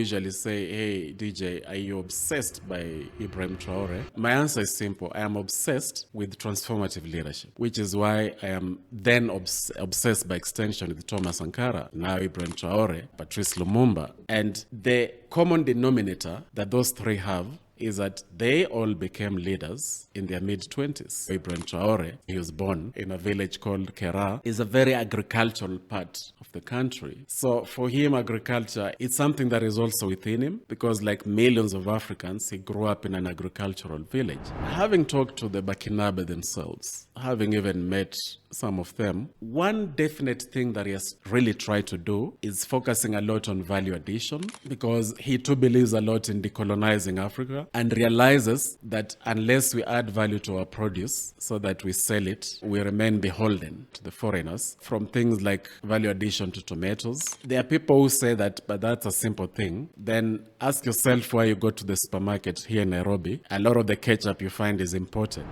usually say, hey, DJ, are you obsessed by Ibrahim Traore? My answer is simple. I am obsessed with transformative leadership, which is why I am then obsessed by extension with Thomas Sankara, now Ibrahim Traore, Patrice Lumumba. And the common denominator that those three have is that they all became leaders in their mid-20s. Ibrahim Traore, he was born in a village called Kera, is a very agricultural part of the country. So for him, agriculture is something that is also within him, because like millions of Africans, he grew up in an agricultural village. Having talked to the Bwakali themselves, having even met some of them, one definite thing that he has really tried to do is focusing a lot on value addition, because he too believes a lot in decolonizing Africa and realizes that unless we add value to our produce so that we sell it, we remain beholden to the foreigners. From things like value addition to tomatoes, there are people who say that, but that's a simple thing. Then ask yourself why you go to the supermarket here in Nairobi. A lot of the ketchup you find is imported.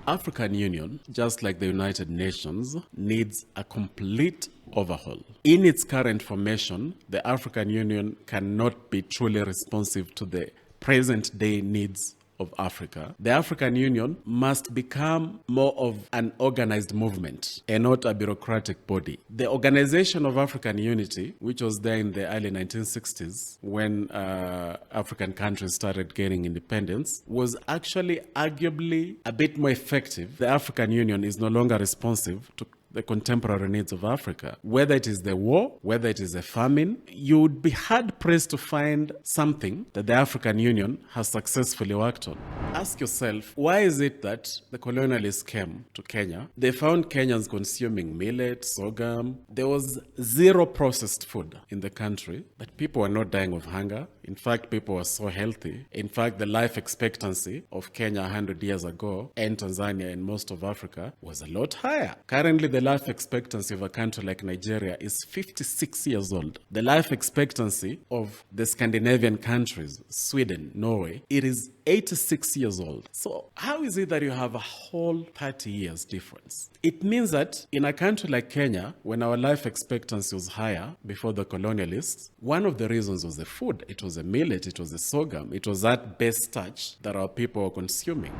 The African Union, just like the United Nations, needs a complete overhaul. In its current formation, the African Union cannot be truly responsive to the present-day needs of Africa. The African Union must become more of an organized movement and not a bureaucratic body. The Organization of African Unity, which was there in the early 1960s when African countries started gaining independence, was actually arguably a bit more effective. The African Union is no longer responsive to the contemporary needs of Africa. Whether it is the war, whether it is a famine, you would be hard-pressed to find something that the African Union has successfully worked on. Ask yourself, why is it that the colonialists came to Kenya? They found Kenyans consuming millet, sorghum. There was zero processed food in the country, but people were not dying of hunger. In fact, people were so healthy. In fact, the life expectancy of Kenya 100 years ago and Tanzania and most of Africa was a lot higher. Currently, the life expectancy of a country like Nigeria is 56 years old. The life expectancy of the Scandinavian countries, Sweden, Norway, it is 86 years old. So how is it that you have a whole 30 years difference? It means that in a country like Kenya, when our life expectancy was higher before the colonialists, one of the reasons was the food. It was a millet, it was a sorghum, it was that best starch that our people were consuming.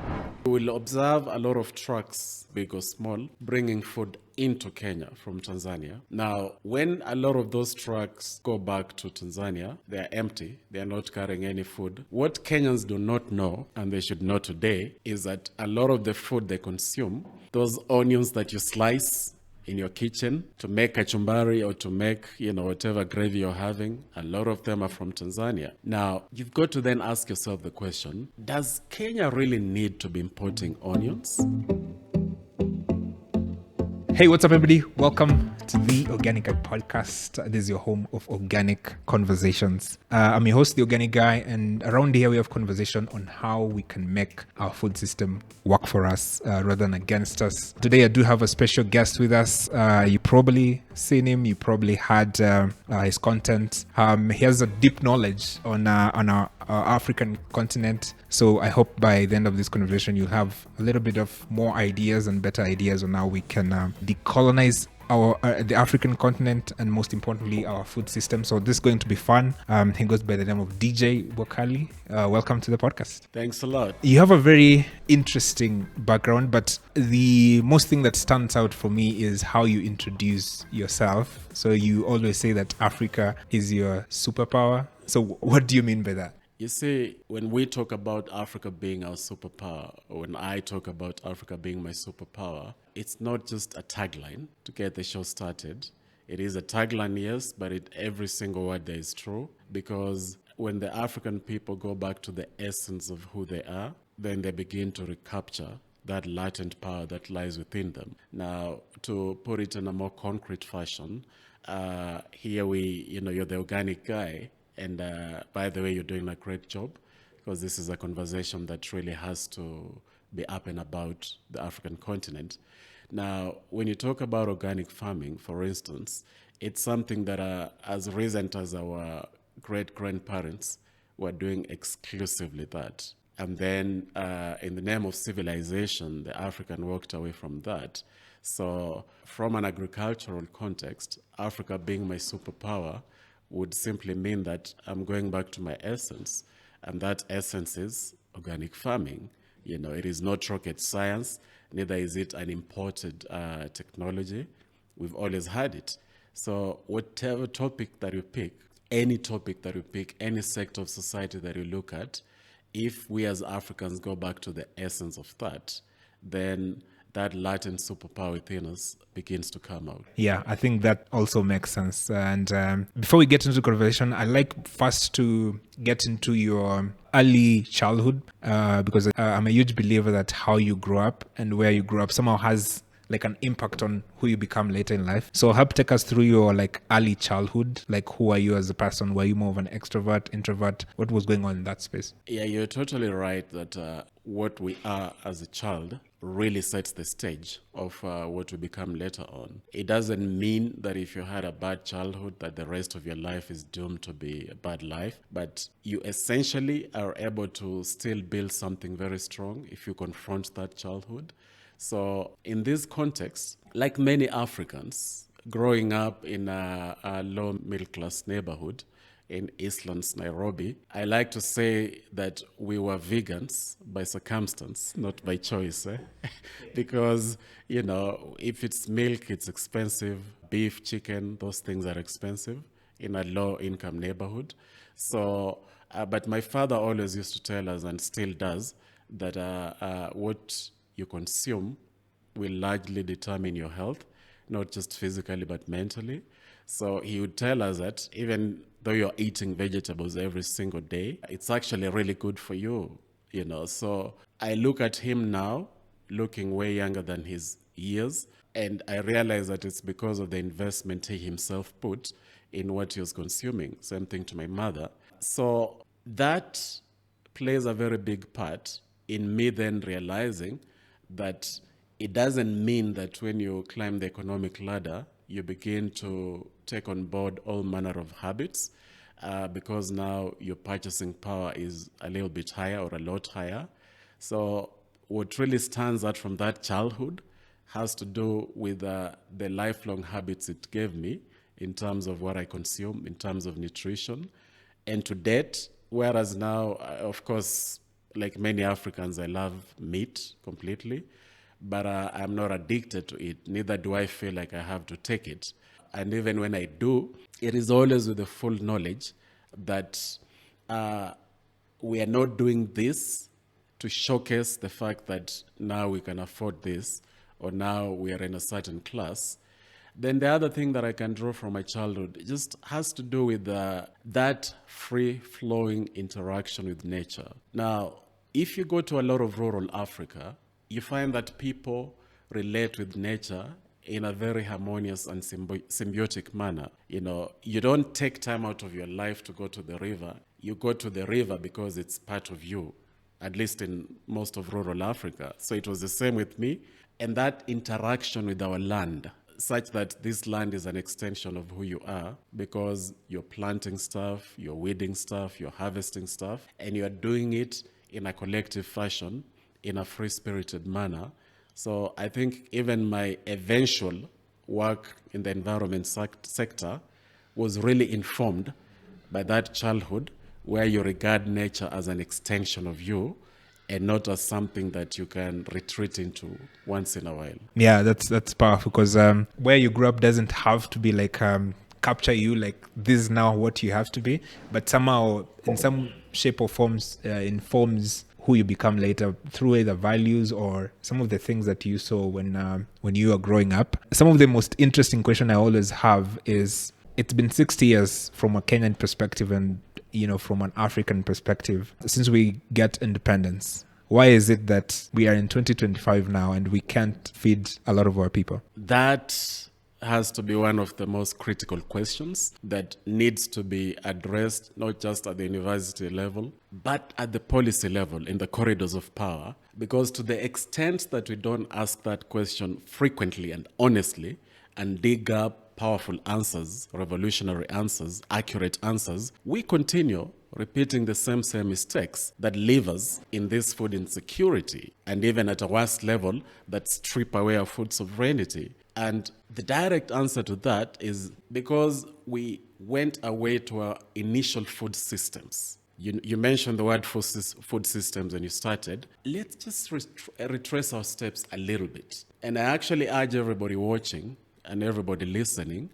We will observe a lot of trucks, big or small, bringing food into Kenya from Tanzania. Now, when a lot of those trucks go back to Tanzania, they are empty. They are not carrying any food. What Kenyans do not know, and they should know today, is that a lot of the food they consume, those onions that you slice in your kitchen to make kachumbari or to make, whatever gravy you're having, a lot of them are from Tanzania. Now, you've got to then ask yourself the question, does Kenya really need to be importing onions? Hey, what's up, everybody? Welcome to the Organic Guy podcast. This is your home of organic conversations. I'm your host, the Organic Guy, and around here we have conversation on how we can make our food system work for us rather than against us. Today, I do have a special guest with us. You probably seen him. You probably had his content. He has a deep knowledge on our African continent. So I hope by the end of this conversation, you'll have a little bit of more ideas and better ideas on how we can decolonize the African continent and most importantly our food system. So this is going to be fun. He goes by the name of DJ Bwakali. Welcome to the podcast. Thanks a lot. You have a very interesting background, but the most thing that stands out for me is how you introduce yourself. So you always say that Africa is your superpower. So what do you mean by that? You see, when we talk about Africa being our superpower, or when I talk about Africa being my superpower, it's not just a tagline to get the show started. It is a tagline, yes, but every single word there is true, because when the African people go back to the essence of who they are, then they begin to recapture that latent power that lies within them. Now, to put it in a more concrete fashion, here you're the organic guy. And by the way, you're doing a great job, because this is a conversation that really has to be up and about the African continent. Now, when you talk about organic farming, for instance, it's something that as recent as our great-grandparents were doing exclusively that. And then in the name of civilization, the African walked away from that. So from an agricultural context, Africa being my superpower would simply mean that I'm going back to my essence, and that essence is organic farming. It is not rocket science, neither is it an imported technology. We've always had it. So whatever topic that you pick, any topic that you pick, any sector of society that you look at, if we as Africans go back to the essence of that, then that latent superpower within us begins to come out. Yeah, I think that also makes sense. And before we get into the conversation, I'd like first to get into your early childhood because I'm a huge believer that how you grow up and where you grew up somehow has like an impact on who you become later in life. So help take us through your like early childhood. Like, who are you as a person? Were you more of an extrovert, introvert? What was going on in that space? Yeah, you're totally right that what we are as a child really sets the stage of what we become later on. It doesn't mean that if you had a bad childhood that the rest of your life is doomed to be a bad life, but you essentially are able to still build something very strong if you confront that childhood. So in this context, like many Africans, growing up in a low middle class neighborhood in Eastlands, Nairobi, I like to say that we were vegans by circumstance, not by choice. Because, if it's milk, it's expensive. Beef, chicken, those things are expensive in a low income neighborhood. So, but my father always used to tell us, and still does, that what you consume will largely determine your health, not just physically but mentally. So he would tell us that even though you're eating vegetables every single day, it's actually really good for you, So I look at him now, looking way younger than his years, and I realize that it's because of the investment he himself put in what he was consuming. Same thing to my mother. So that plays a very big part in me then realizing that it doesn't mean that when you climb the economic ladder, you begin to take on board all manner of habits because now your purchasing power is a little bit higher or a lot higher. So what really stands out from that childhood has to do with the lifelong habits it gave me in terms of what I consume, in terms of nutrition, and to date, whereas now, of course, like many Africans, I love meat completely, but I'm not addicted to it. Neither do I feel like I have to take it. And even when I do, it is always with the full knowledge that we are not doing this to showcase the fact that now we can afford this or now we are in a certain class. Then the other thing that I can draw from my childhood just has to do with that free-flowing interaction with nature. Now, if you go to a lot of rural Africa, you find that people relate with nature in a very harmonious and symbiotic manner. You don't take time out of your life to go to the river. You go to the river because it's part of you, at least in most of rural Africa. So it was the same with me. And that interaction with our land, such that this land is an extension of who you are because you're planting stuff, you're weeding stuff, you're harvesting stuff, and you're doing it in a collective fashion, in a free-spirited manner. So I think even my eventual work in the environment sector was really informed by that childhood where you regard nature as an extension of you and not as something that you can retreat into once in a while. Yeah, that's powerful because where you grew up doesn't have to be like capture you like this is now what you have to be, but somehow in some shape or forms informs who you become later through either values or some of the things that you saw when you were growing up. Some of the most interesting question I always have is, it's been 60 years from a Kenyan perspective and from an African perspective since we get independence. Why is it that we are in 2025 now and we can't feed a lot of our people? That has to be one of the most critical questions that needs to be addressed, not just at the university level, but at the policy level, in the corridors of power. Because to the extent that we don't ask that question frequently and honestly and dig up powerful answers, revolutionary answers, accurate answers, we continue repeating the same mistakes that leave us in this food insecurity, and even at a worse level, that strip away our food sovereignty. And the direct answer to that is because we went away to our initial food systems. You mentioned the word food systems when you started. Let's just retrace our steps a little bit. And I actually urge everybody watching and everybody listening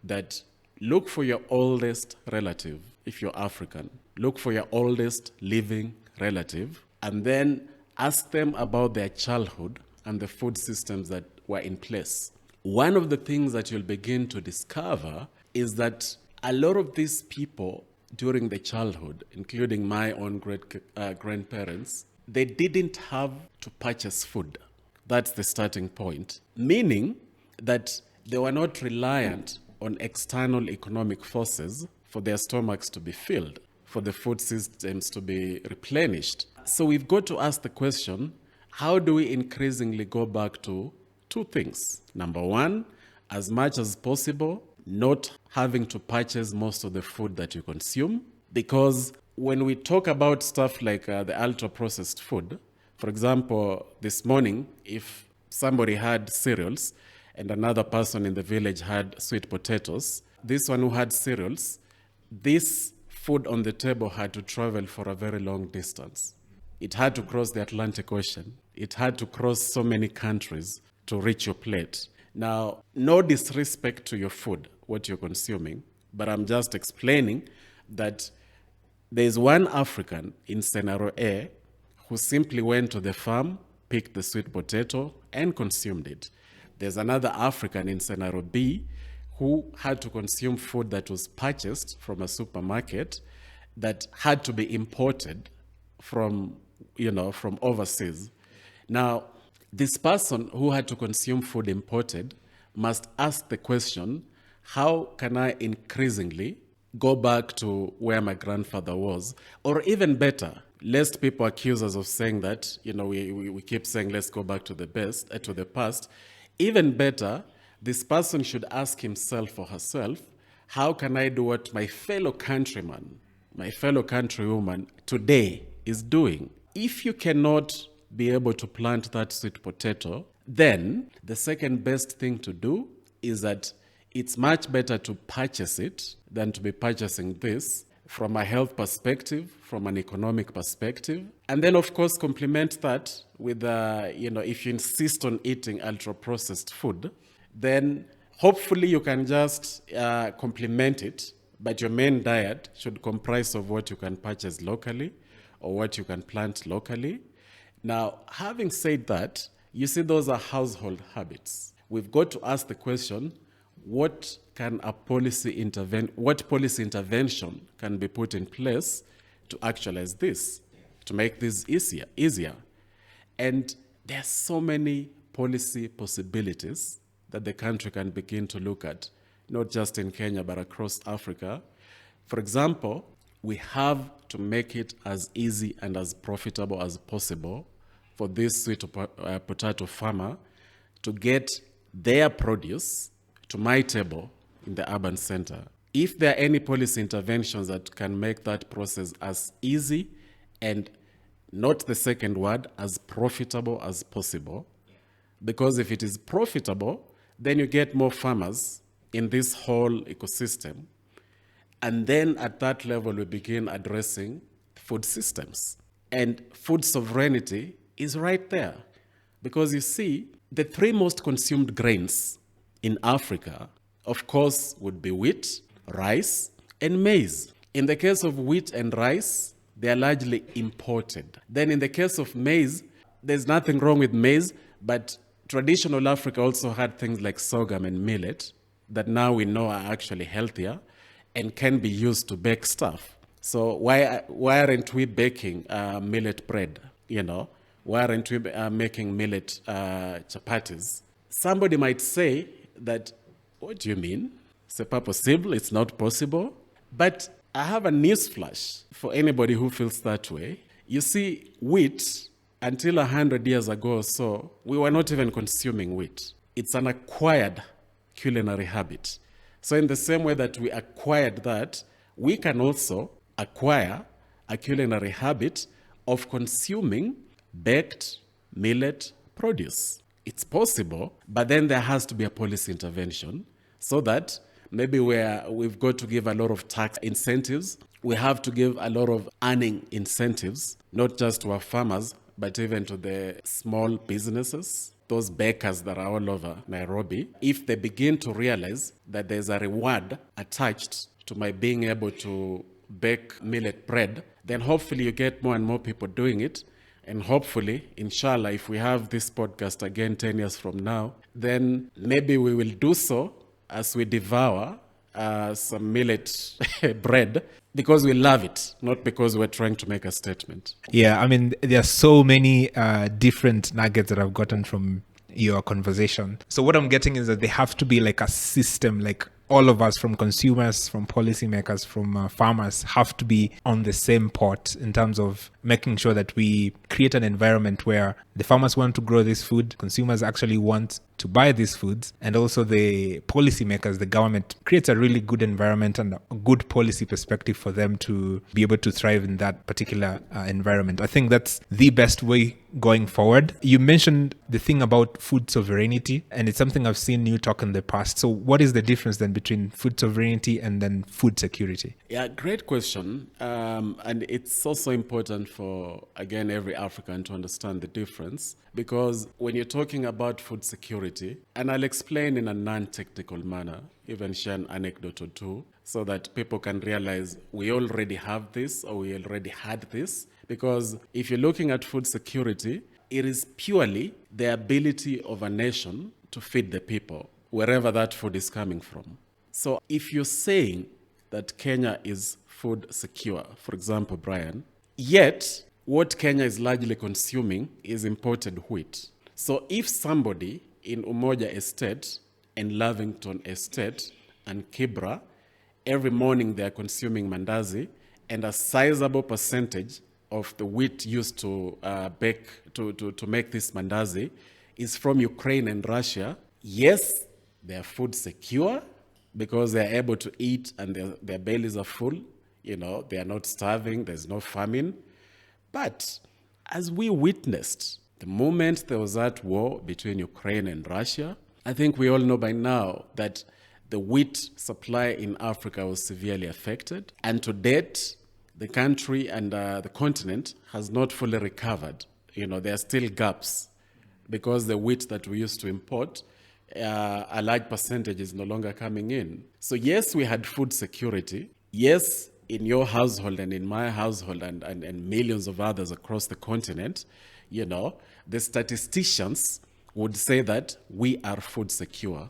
that look for your oldest relative, if you're African. Look for your oldest living relative, and then ask them about their childhood and the food systems that were in place. One of the things that you'll begin to discover is that a lot of these people during their childhood, including my own grandparents, they didn't have to purchase food. That's the starting point, meaning that they were not reliant on external economic forces for their stomachs to be filled, for the food systems to be replenished. So we've got to ask the question, how do we increasingly go back to two things? Number one, as much as possible, not having to purchase most of the food that you consume. Because when we talk about stuff like the ultra-processed food, for example, this morning, if somebody had cereals and another person in the village had sweet potatoes, this one who had cereals, this food on the table had to travel for a very long distance. It had to cross the Atlantic Ocean. It had to cross so many countries to reach your plate. Now, no disrespect to your food, what you're consuming, but I'm just explaining that there's one African in scenario A who simply went to the farm, picked the sweet potato, and consumed it. There's another African in scenario B who had to consume food that was purchased from a supermarket that had to be imported from overseas. Now, this person who had to consume food imported must ask the question, how can I increasingly go back to where my grandfather was? Or even better, lest people accuse us of saying that, we keep saying, let's go back to the past. Even better, this person should ask himself or herself, how can I do what my fellow countryman, my fellow countrywoman today is doing? If you cannot be able to plant that sweet potato, then the second best thing to do is that it's much better to purchase it than to be purchasing this from a health perspective, from an economic perspective. And then, of course, complement that with, if you insist on eating ultra-processed food, then hopefully you can just complement it, but your main diet should comprise of what you can purchase locally or what you can plant locally. Now, having said that, you see, those are household habits. We've got to ask the question, what policy intervention can be put in place to actualize this, to make this easier? And there are so many policy possibilities that the country can begin to look at, not just in Kenya, but across Africa. For example, we have to make it as easy and as profitable as possible for this sweet potato farmer to get their produce to my table in the urban center. If there are any policy interventions that can make that process as easy and, not the second word, as profitable as possible, because if it is profitable, then you get more farmers in this whole ecosystem. And then at that level, we begin addressing food systems. And food sovereignty is right there. Because you see, the three most consumed grains in Africa, of course, would be wheat, rice, and maize. In the case of wheat and rice, they are largely imported. Then in the case of maize, there's nothing wrong with maize, but traditional Africa also had things like sorghum and millet that now we know are actually healthier and can be used to bake stuff. So why aren't we baking millet bread? Why aren't we making millet chapatis? Somebody might say that, what do you mean? C'est pas possible, it's not possible. But I have a newsflash for anybody who feels that way. You see, wheat, until 100 years ago or so, we were not even consuming wheat. It's an acquired culinary habit. So in the same way that we acquired that, we can also acquire a culinary habit of consuming baked millet produce. it's possible, but then there has to be a policy intervention so that maybe we've got to give a lot of tax incentives. We have to give a lot of earning incentives, not just to our farmers, but even to the small businesses, those bakers that are all over Nairobi. If they begin to realize that there's a reward attached to my being able to bake millet bread, then hopefully you get more and more people doing it. And hopefully, inshallah, if we have this podcast again 10 years from now, then maybe we will do so as we devour some millet bread because we love it, not because we're trying to make a statement. Yeah, I mean, there are so many different nuggets that I've gotten from your conversation. So what I'm getting is that there have to be like a system, like all of us, from consumers, from policymakers, from farmers, have to be on the same pot in terms of making sure that we create an environment where the farmers want to grow this food, consumers actually want to buy these foods, and also the policymakers, the government, creates a really good environment and a good policy perspective for them to be able to thrive in that particular environment. I think that's the best way going forward. You mentioned the thing about food sovereignty, and it's something I've seen you talk in the past. So what is the difference then between food sovereignty and then food security? Yeah, great question. And it's also important for, again, every African to understand the difference, because when you're talking about food security, and I'll explain in a non-technical manner, even share an anecdote or two, so that people can realize we already have this or we already had this. Because if you're looking at food security, it is purely the ability of a nation to feed the people, wherever that food is coming from. So if you're saying that Kenya is food secure, for example, Brian, yet what Kenya is largely consuming is imported wheat. So if somebody in Umoja Estate and Lavington Estate and Kibra, every morning they are consuming mandazi, and a sizable percentage of the wheat used to bake to make this mandazi is from Ukraine and Russia, yes, they are food secure because they are able to eat and their bellies are full. You know, they are not starving, there's no famine. But as we witnessed, the moment there was that war between Ukraine and Russia, I think we all know by now that the wheat supply in Africa was severely affected. And to date, the country and the continent has not fully recovered. You know, there are still gaps because the wheat that we used to import, a large percentage is no longer coming in. So yes, we had food security. Yes, in your household and in my household and millions of others across the continent, you know, the statisticians would say that we are food secure.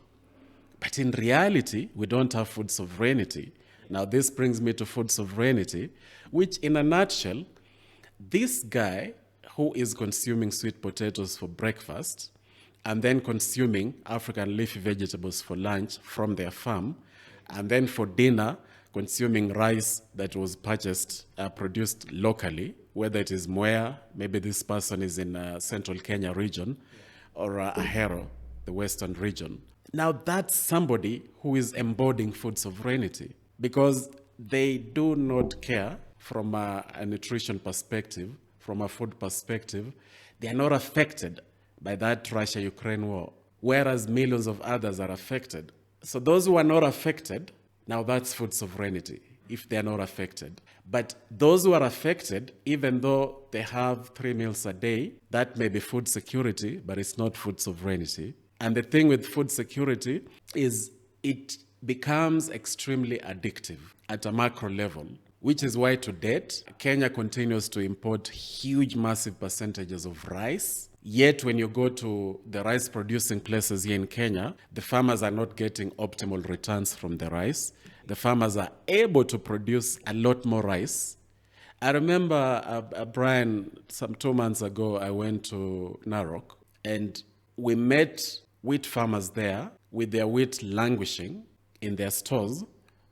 But in reality, we don't have food sovereignty. Now, this brings me to food sovereignty, which in a nutshell, this guy who is consuming sweet potatoes for breakfast and then consuming African leafy vegetables for lunch from their farm, and then for dinner, consuming rice that was produced locally, whether it is Mwea, maybe this person is in central Kenya region, or Ahero, the western region. Now that's somebody who is embodying food sovereignty because they do not care from a nutrition perspective, from a food perspective. They are not affected by that Russia-Ukraine war, whereas millions of others are affected. So those who are not affected, now that's food sovereignty, if they are not affected. But those who are affected, even though they have 3 meals a day, that may be food security, but it's not food sovereignty. And the thing with food security is it becomes extremely addictive at a macro level, which is why to date, Kenya continues to import huge, massive percentages of rice. Yet when you go to the rice producing places here in Kenya, the farmers are not getting optimal returns from the rice. The farmers are able to produce a lot more rice. I remember, Brian, some 2 months ago, I went to Narok and we met wheat farmers there with their wheat languishing in their stores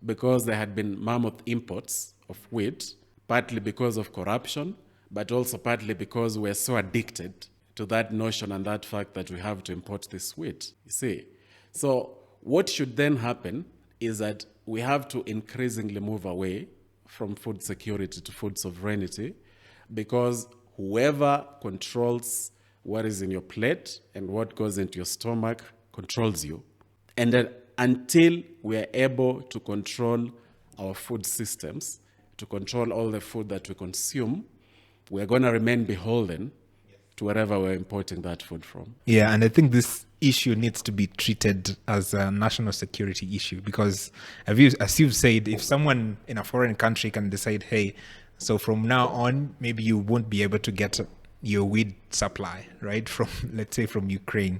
because there had been mammoth imports of wheat, partly because of corruption, but also partly because we're so addicted to that notion and that fact that we have to import this wheat, you see. So what should then happen is that we have to increasingly move away from food security to food sovereignty because whoever controls what is in your plate and what goes into your stomach controls you. And then until we are able to control our food systems, to control all the food that we consume, we're going to remain beholden to wherever we're importing that food from. Yeah, and I think this issue needs to be treated as a national security issue because, as you've said, if someone in a foreign country can decide, hey, so from now on, maybe you won't be able to get your wheat supply, right, from, let's say, from Ukraine,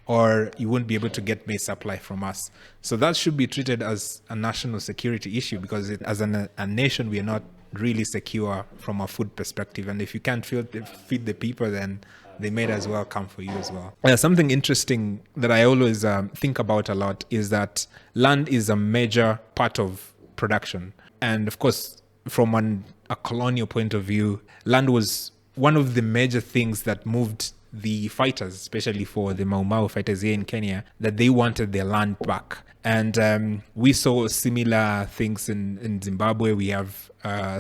or you won't be able to get maize supply from us. So that should be treated as a national security issue because as a nation, we are not really secure from a food perspective. And if you can't feed the people, then they may as well come for you as well. Something interesting that I always think about a lot is that land is a major part of production. And of course, from a colonial point of view, land was one of the major things that moved the fighters, especially for the Mau Mau fighters here in Kenya, that they wanted their land back. And we saw similar things in Zimbabwe. We have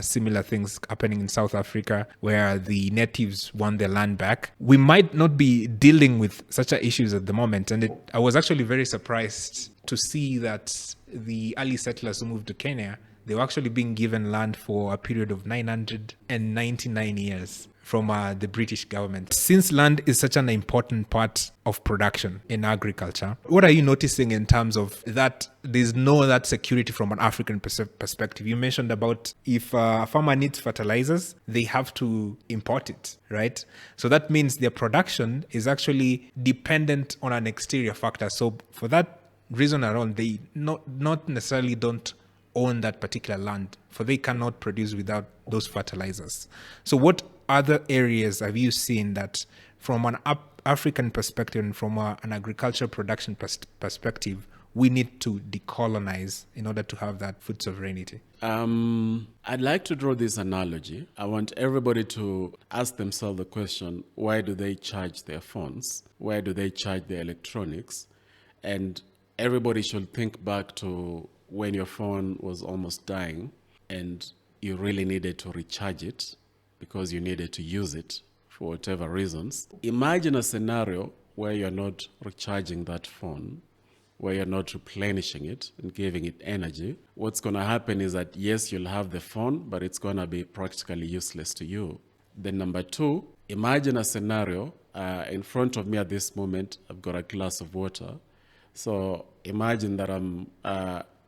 similar things happening in South Africa where the natives want their land back. We might not be dealing with such issues at the moment. And I was actually very surprised to see that the early settlers who moved to Kenya, they were actually being given land for a period of 999 years from the British government. Since land is such an important part of production in agriculture, what are you noticing in terms of that there's no that security from an African perspective? You mentioned about if a farmer needs fertilizers, they have to import it, right? So that means their production is actually dependent on an exterior factor. So for that reason alone, they not necessarily don't own that particular land, for they cannot produce without those fertilizers. So what other areas have you seen that from an African perspective and from an agricultural production perspective, we need to decolonize in order to have that food sovereignty? I'd like to draw this analogy. I want everybody to ask themselves the question, why do they charge their phones? Why do they charge their electronics? And everybody should think back to when your phone was almost dying and you really needed to recharge it because you needed to use it for whatever reasons. Imagine a scenario where you're not recharging that phone, where you're not replenishing it and giving it energy. What's going to happen is that, yes, you'll have the phone, but it's going to be practically useless to you. Then number two, imagine a scenario. In front of me at this moment, I've got a glass of water. So imagine that I'm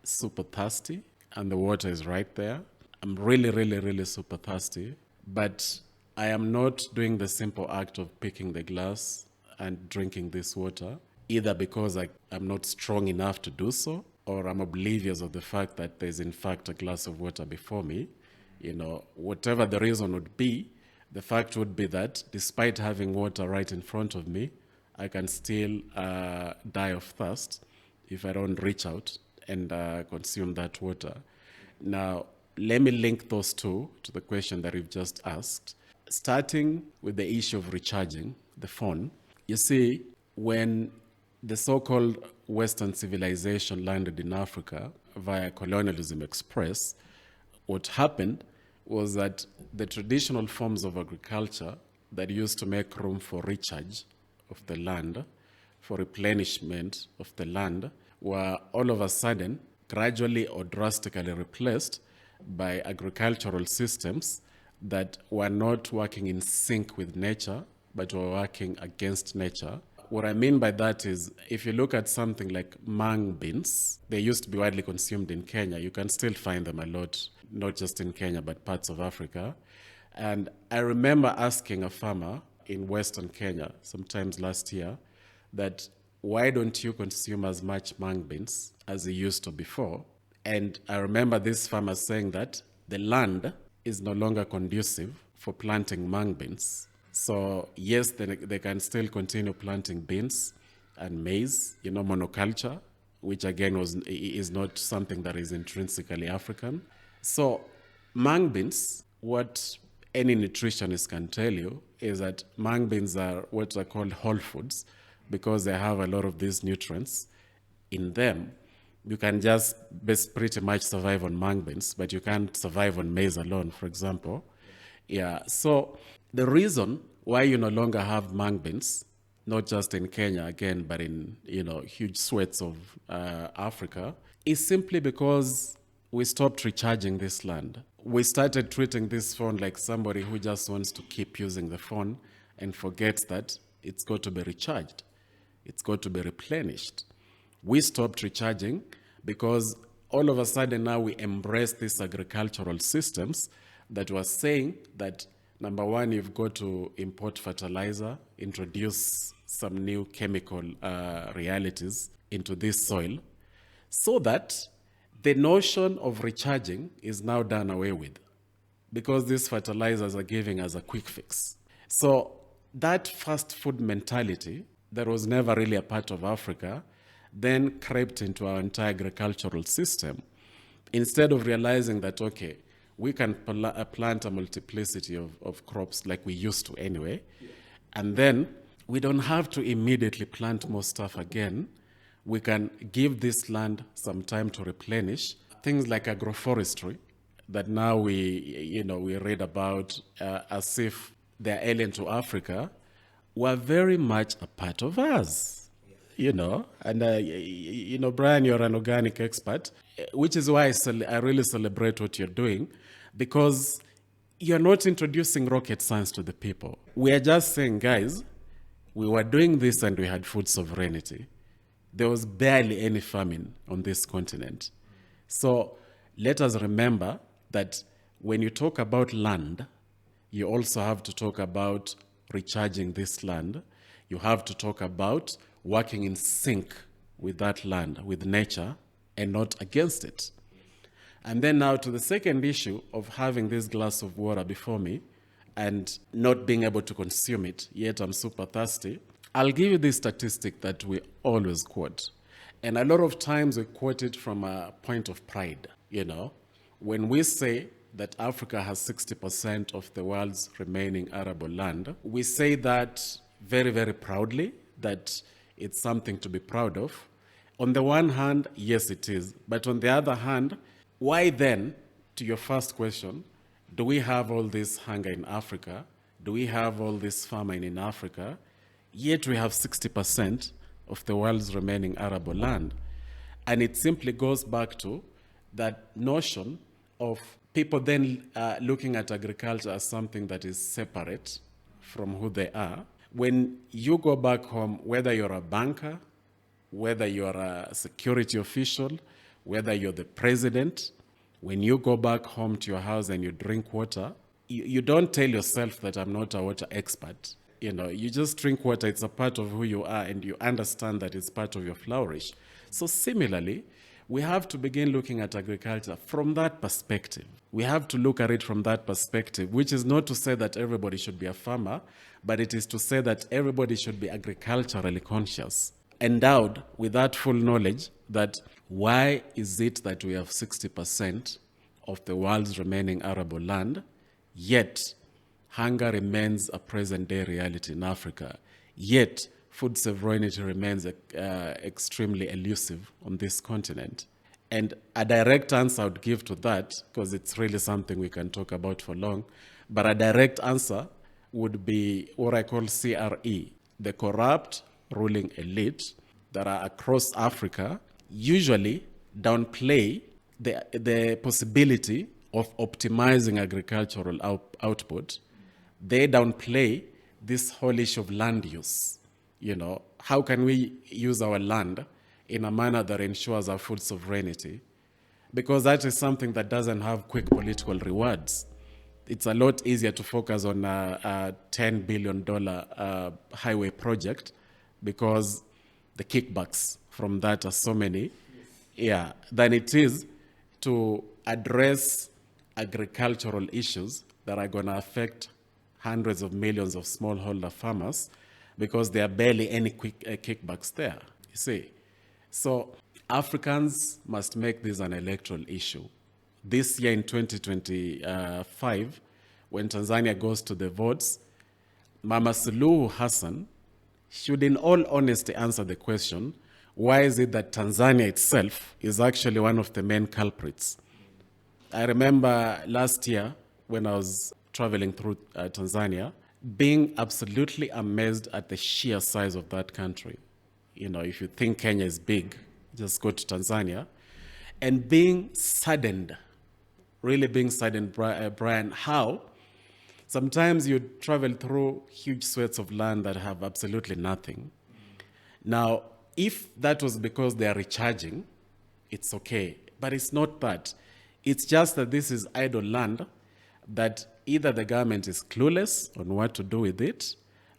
super thirsty and the water is right there. I'm really, really, really super thirsty, but I am not doing the simple act of picking the glass and drinking this water, either because I'm not strong enough to do so, or I'm oblivious of the fact that there's in fact a glass of water before me. Whatever the reason would be, the fact would be that despite having water right in front of me, I can still die of thirst if I don't reach out and consume that water. Now, let me link those two to the question that you've just asked. Starting with the issue of recharging the phone, you see, when the so-called Western civilization landed in Africa via colonialism express, what happened was that the traditional forms of agriculture that used to make room for recharge of the land, for replenishment of the land, were all of a sudden gradually or drastically replaced by agricultural systems that were not working in sync with nature, but were working against nature. What I mean by that is, if you look at something like mung beans, they used to be widely consumed in Kenya. You can still find them a lot, not just in Kenya, but parts of Africa. And I remember asking a farmer in Western Kenya, sometimes last year, that why don't you consume as much mung beans as you used to before? And I remember this farmer saying that the land is no longer conducive for planting mung beans. So yes, they can still continue planting beans and maize, monoculture, which again is not something that is intrinsically African. So mung beans, what any nutritionist can tell you is that mung beans are what are called whole foods because they have a lot of these nutrients in them. You can just pretty much survive on mung beans, but you can't survive on maize alone, for example. Yeah, so the reason why you no longer have mung beans, not just in Kenya again, but in huge swathes of Africa, is simply because we stopped recharging this land. We started treating this phone like somebody who just wants to keep using the phone and forgets that it's got to be recharged. It's got to be replenished. We stopped recharging because all of a sudden now we embrace these agricultural systems that were saying that, number one, you've got to import fertilizer, introduce some new chemical realities into this soil, so that the notion of recharging is now done away with, because these fertilizers are giving us a quick fix. So that fast food mentality that was never really a part of Africa then crept into our entire agricultural system, instead of realizing that, okay, we can plant a multiplicity of crops like we used to anyway, and then we don't have to immediately plant more stuff again. We can give this land some time to replenish. Things like agroforestry that now we read about as if they're alien to Africa, were very much a part of us. And Brian, you're an organic expert, which is why I really celebrate what you're doing, because you're not introducing rocket science to the people. We are just saying, guys, we were doing this and we had food sovereignty. There was barely any famine on this continent. So let us remember that when you talk about land, you also have to talk about recharging this land. You have to talk about working in sync with that land, with nature, and not against it. And then now to the second issue of having this glass of water before me and not being able to consume it, yet I'm super thirsty. I'll give you this statistic that we always quote. And a lot of times we quote it from a point of pride. When we say that Africa has 60% of the world's remaining arable land, we say that very, very proudly, that it's something to be proud of. On the one hand, yes, it is. But on the other hand, why then, to your first question, do we have all this hunger in Africa? Do we have all this famine in Africa? Yet we have 60% of the world's remaining arable land. And it simply goes back to that notion of people then looking at agriculture as something that is separate from who they are. When you go back home, whether you're a banker, whether you're a security official, whether you're the president, when you go back home to your house and you drink water, you don't tell yourself that I'm not a water expert. You just drink water. It's a part of who you are, and you understand that it's part of your flourish. So similarly, we have to begin looking at agriculture from that perspective. We have to look at it from that perspective, which is not to say that everybody should be a farmer, but it is to say that everybody should be agriculturally conscious, endowed with that full knowledge that why is it that we have 60% of the world's remaining arable land, yet hunger remains a present-day reality in Africa, yet food sovereignty remains extremely elusive on this continent. And a direct answer I would give to that, because it's really something we can talk about for long, but a direct answer would be what I call CRE, the corrupt ruling elite that are across Africa usually downplay the possibility of optimizing agricultural output. They downplay this whole issue of land use. How can we use our land in a manner that ensures our food sovereignty? Because that is something that doesn't have quick political rewards. It's a lot easier to focus on a $10 billion highway project because the kickbacks from that are so many, than it is to address agricultural issues that are going to affect hundreds of millions of smallholder farmers, because there are barely any quick kickbacks there, you see. So Africans must make this an electoral issue. This year in 2025, when Tanzania goes to the votes, Mama Suluhu Hassan should in all honesty answer the question, why is it that Tanzania itself is actually one of the main culprits? I remember last year when I was traveling through Tanzania, being absolutely amazed at the sheer size of that country. You know, if you think Kenya is big, just go to Tanzania, and being saddened, really being saddened, Brian, how sometimes you travel through huge swaths of land that have absolutely nothing. Now, if that was because they are recharging, it's okay. But it's not that. It's just that this is idle land that either the government is clueless on what to do with it,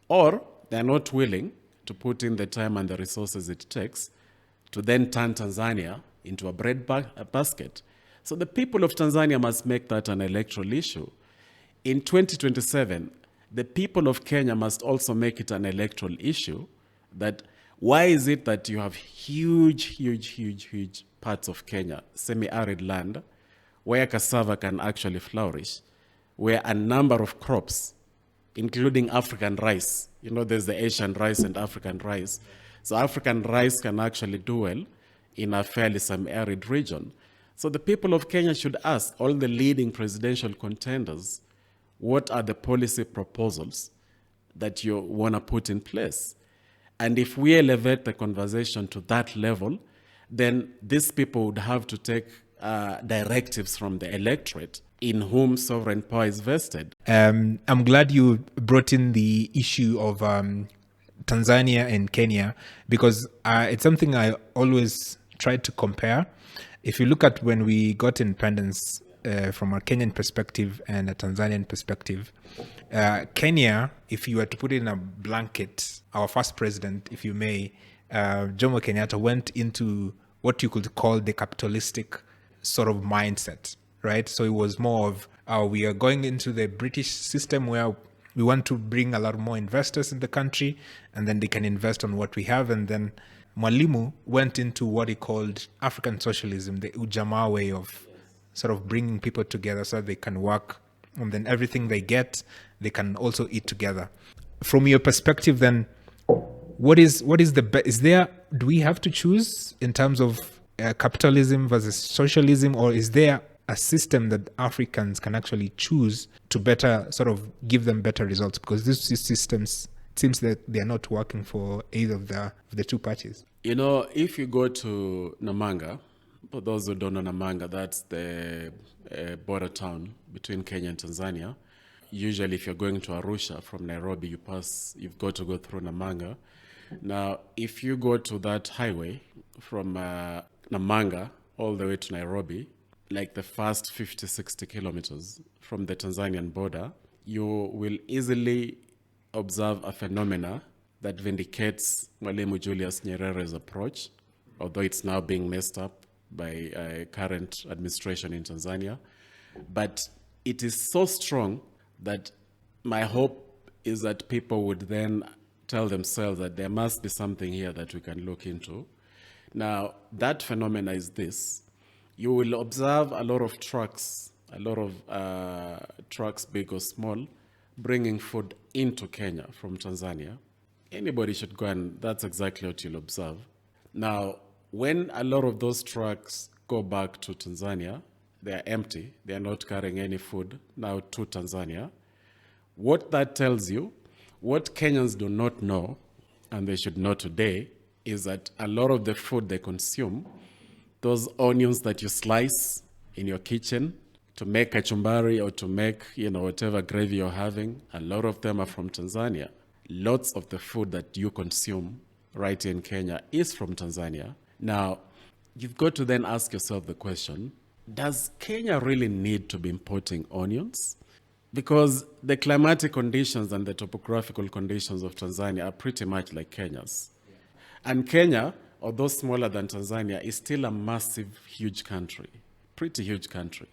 or they're not willing to put in the time and the resources it takes to then turn Tanzania into a basket. So the people of Tanzania must make that an electoral issue. In 2027, the people of Kenya must also make it an electoral issue that why is it that you have huge parts of Kenya, semi-arid land, where cassava can actually flourish, where a number of crops, including African rice, you know, there's the Asian rice and African rice. So African rice can actually do well in a fairly semi-arid region. So the people of Kenya should ask all the leading presidential contenders, what are the policy proposals that you want to put in place? And if we elevate the conversation to that level, then these people would have to take directives from the electorate in whom sovereign power is vested. I'm glad you brought in the issue of Tanzania and Kenya, because it's something I always try to compare. If you look at when we got independence from a Kenyan perspective and a Tanzanian perspective, Kenya, if you were to put it in a blanket, our first president, if you may, Jomo Kenyatta, went into what you could call the capitalistic sort of mindset, right? So it was more of we are going into the British system where we want to bring a lot more investors in the country, and then they can invest on what we have. And then Mwalimu went into what he called African socialism, the Ujamaa way of sort of bringing people together so that they can work, and then everything they get, they can also eat together. From your perspective, then, what is the do we have to choose in terms of capitalism versus socialism, or is there a system that Africans can actually choose to better sort of give them better results? Because these systems, it seems that they are not working for either of the two parties. You know, if you go to Namanga, for those who don't know Namanga, that's the border town between Kenya and Tanzania. Usually, if you're going to Arusha from Nairobi, you've got to go through Namanga. Now, if you go to that highway from Namanga all the way to Nairobi, like the first 50, 60 kilometers from the Tanzanian border, you will easily observe a phenomena that vindicates Mwalimu Julius Nyerere's approach, although it's now being messed up by current administration in Tanzania. But it is so strong that my hope is that people would then tell themselves that there must be something here that we can look into. Now, that phenomena is this. You will observe a lot of trucks, big or small, bringing food into Kenya from Tanzania. Anybody should go, and that's exactly what you'll observe. Now, when a lot of those trucks go back to Tanzania, they are empty. They are not carrying any food now to Tanzania. What that tells you, what Kenyans do not know, and they should know today, is that a lot of the food they consume, those onions that you slice in your kitchen to make kachumbari or to make, whatever gravy you're having, a lot of them are from Tanzania. Lots of the food that you consume right here in Kenya is from Tanzania. Now, you've got to then ask yourself the question, does Kenya really need to be importing onions? Because the climatic conditions and the topographical conditions of Tanzania are pretty much like Kenya's. And Kenya, although smaller than Tanzania, is still a massive, huge country, pretty huge country.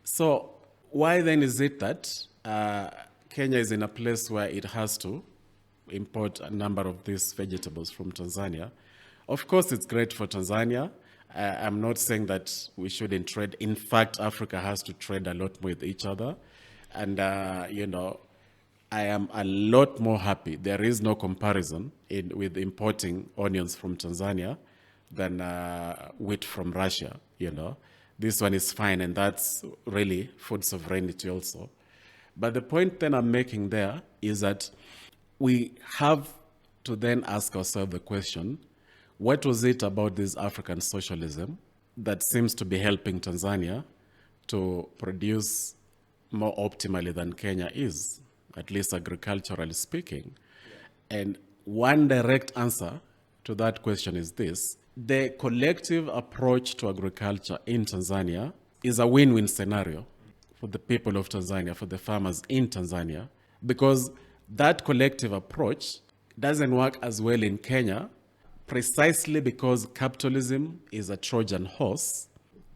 So why then is it that Kenya is in a place where it has to import a number of these vegetables from Tanzania? Of course, it's great for Tanzania. I'm not saying that we shouldn't trade. In fact, Africa has to trade a lot more with each other. And, I am a lot more happy. There is no comparison with importing onions from Tanzania than wheat from Russia, This one is fine, and that's really food sovereignty also. But the point then I'm making there is that we have to then ask ourselves the question, what was it about this African socialism that seems to be helping Tanzania to produce more optimally than Kenya is, at least agriculturally speaking? And one direct answer to that question is this: the collective approach to agriculture in Tanzania is a win-win scenario for the people of Tanzania, for the farmers in Tanzania, because that collective approach doesn't work as well in Kenya, precisely because capitalism is a Trojan horse.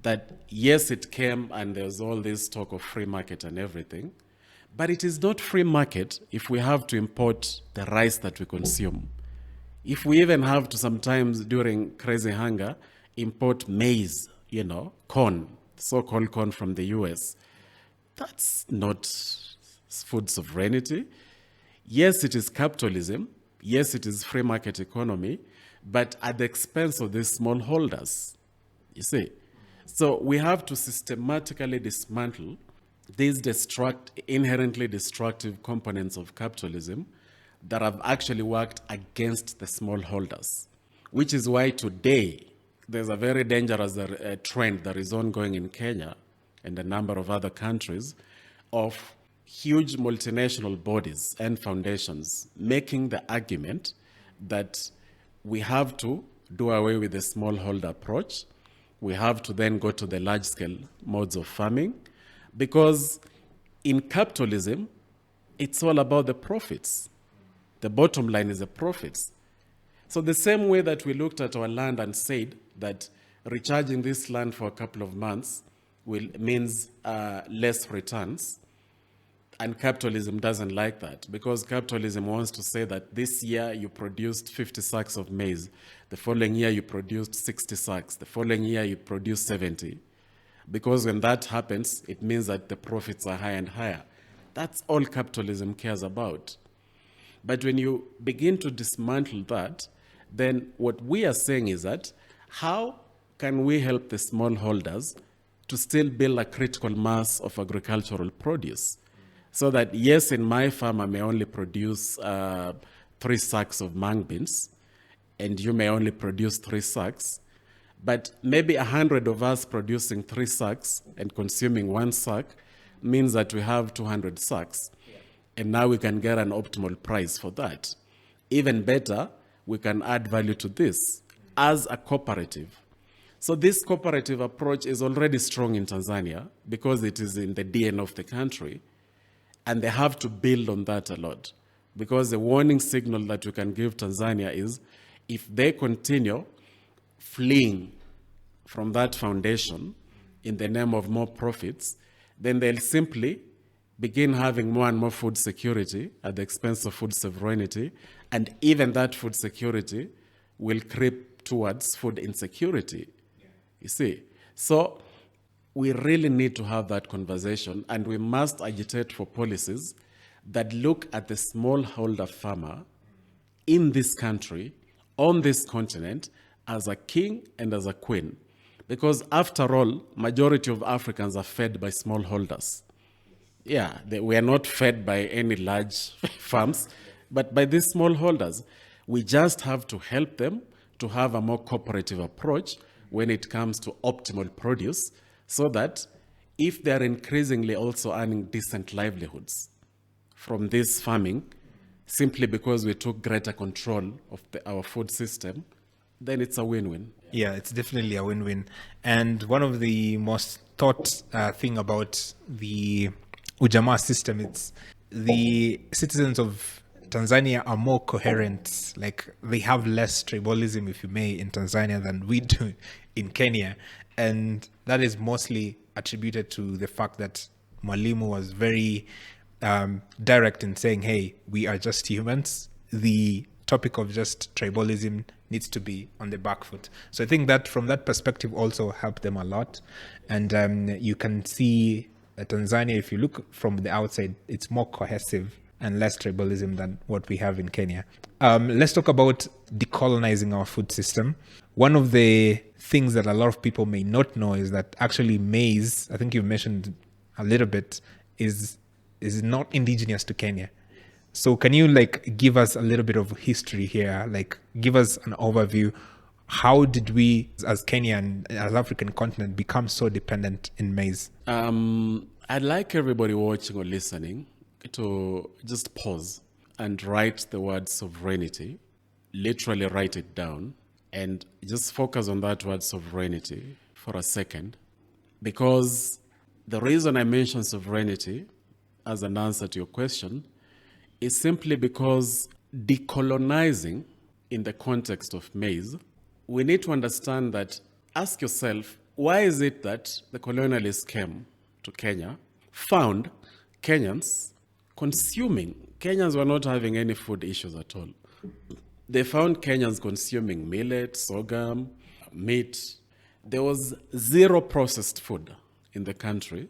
That yes, it came and there's all this talk of free market and everything, but it is not free market if we have to import the rice that we consume. If we even have to sometimes during crazy hunger import maize, corn, so-called corn from the US, that's not food sovereignty. Yes, it is capitalism. Yes, it is free market economy, but at the expense of these smallholders, you see. So we have to systematically dismantle these inherently destructive components of capitalism that have actually worked against the smallholders, which is why today there's a very dangerous trend that is ongoing in Kenya and a number of other countries of huge multinational bodies and foundations making the argument that we have to do away with the smallholder approach. We have to then go to the large-scale modes of farming, because in capitalism, it's all about the profits. The bottom line is the profits. So the same way that we looked at our land and said that recharging this land for a couple of months means less returns, and capitalism doesn't like that, because capitalism wants to say that this year you produced 50 sacks of maize, the following year you produced 60 sacks, the following year you produced 70. Because when that happens, it means that the profits are higher and higher. That's all capitalism cares about. But when you begin to dismantle that, then what we are saying is that how can we help the smallholders to still build a critical mass of agricultural produce? So that, yes, in my farm I may only produce 3 sacks of mung beans, and you may only produce 3 sacks, but maybe 100 of us producing 3 sacks and consuming 1 sack means that we have 200 sacks. Yeah. And now we can get an optimal price for that. Even better, we can add value to this as a cooperative. So this cooperative approach is already strong in Tanzania because it is in the DNA of the country. And they have to build on that a lot, because the warning signal that we can give Tanzania is if they continue fleeing from that foundation in the name of more profits, then they'll simply begin having more and more food security at the expense of food sovereignty, and even that food security will creep towards food insecurity. You see? So we really need to have that conversation, and we must agitate for policies that look at the smallholder farmer in this country, on this continent, as a king and as a queen. Because after all, majority of Africans are fed by smallholders. Yeah, we are not fed by any large farms, but by these smallholders. We just have to help them to have a more cooperative approach when it comes to optimal produce, so that if they're increasingly also earning decent livelihoods from this farming, simply because we took greater control of our food system, then it's a win-win. Yeah, it's definitely a win-win. And one of the most thought thing about the Ujamaa system, it's the citizens of Tanzania are more coherent. Like, they have less tribalism, if you may, in Tanzania than we do in Kenya. And that is mostly attributed to the fact that Mwalimu was very direct in saying, hey, we are just humans. The topic of just tribalism needs to be on the back foot. So I think that from that perspective also helped them a lot. And you can see Tanzania, if you look from the outside, it's more cohesive and less tribalism than what we have in Kenya. Let's talk about decolonizing our food system. One of the things that a lot of people may not know is that actually maize, I think you mentioned a little bit, is is not indigenous to Kenya. So can you like give us a little bit of history here? Like give us an overview. How did we as Kenyan, as African continent, become so dependent in maize? I'd like everybody watching or listening to just pause and write the word sovereignty, literally write it down, and just focus on that word sovereignty for a second. Because the reason I mention sovereignty as an answer to your question is simply because decolonizing in the context of maize, we need to understand that, ask yourself, why is it that the colonialists came to Kenya, found Kenyans consuming? Kenyans were not having any food issues at all. They found Kenyans consuming millet, sorghum, meat. There was zero processed food in the country,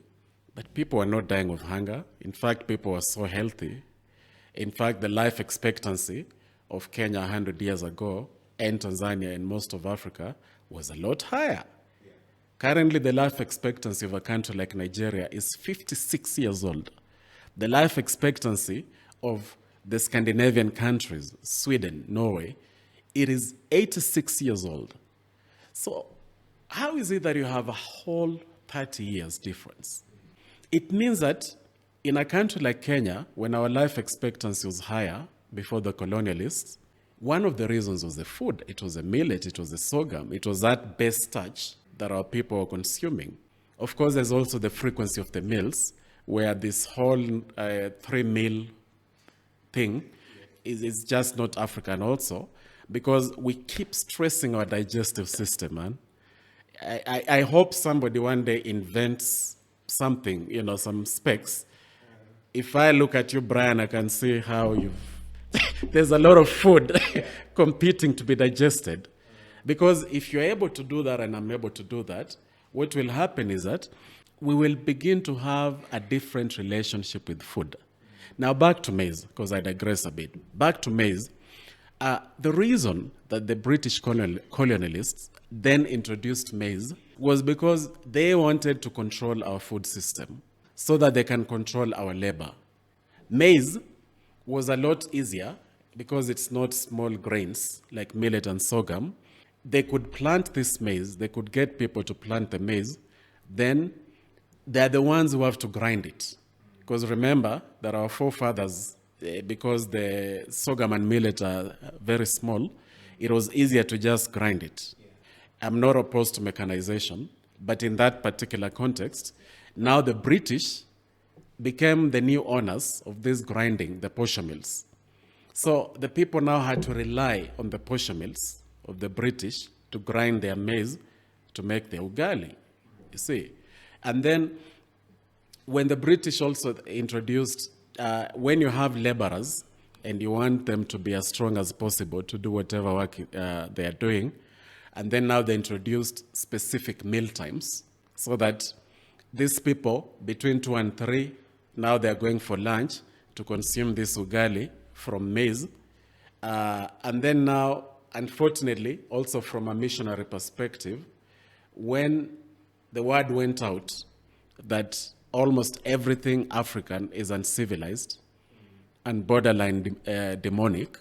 but people were not dying of hunger. In fact, people were so healthy. In fact, the life expectancy of Kenya 100 years ago and Tanzania and most of Africa was a lot higher. Currently, the life expectancy of a country like Nigeria is 56 years old. The life expectancy of the Scandinavian countries, Sweden, Norway, it is 86 years old. So how is it that you have a whole 30 years difference? It means that in a country like Kenya, when our life expectancy was higher before the colonialists, one of the reasons was the food. It was the millet, it was the sorghum, it was that base starch that our people were consuming. Of course, there's also the frequency of the meals, where this whole 3-meal thing is just not African also, because we keep stressing our digestive system, man. I hope somebody one day invents something, some specs. If I look at you, Brian, I can see how there's a lot of food competing to be digested. Because if you're able to do that and I'm able to do that, what will happen is that we will begin to have a different relationship with food. Now back to maize, because I digress a bit. Back to maize. The reason that the British colonialists then introduced maize was because they wanted to control our food system so that they can control our labor. Maize was a lot easier because it's not small grains like millet and sorghum. They could plant this maize, they could get people to plant the maize, then they're the ones who have to grind it. Because remember that our forefathers, because the sorghum and millet are very small, it was easier to just grind it. I'm not opposed to mechanization, but in that particular context, now the British became the new owners of this grinding, the posher mills. So the people now had to rely on the posher mills of the British to grind their maize to make their ugali, you see. And then when the British also introduced, when you have laborers and you want them to be as strong as possible to do whatever work they are doing, and then now they introduced specific meal times so that these people between 2 and 3, now they're going for lunch to consume this ugali from maize. And then now, unfortunately, also from a missionary perspective, when the word went out that almost everything African is uncivilized and borderline demonic,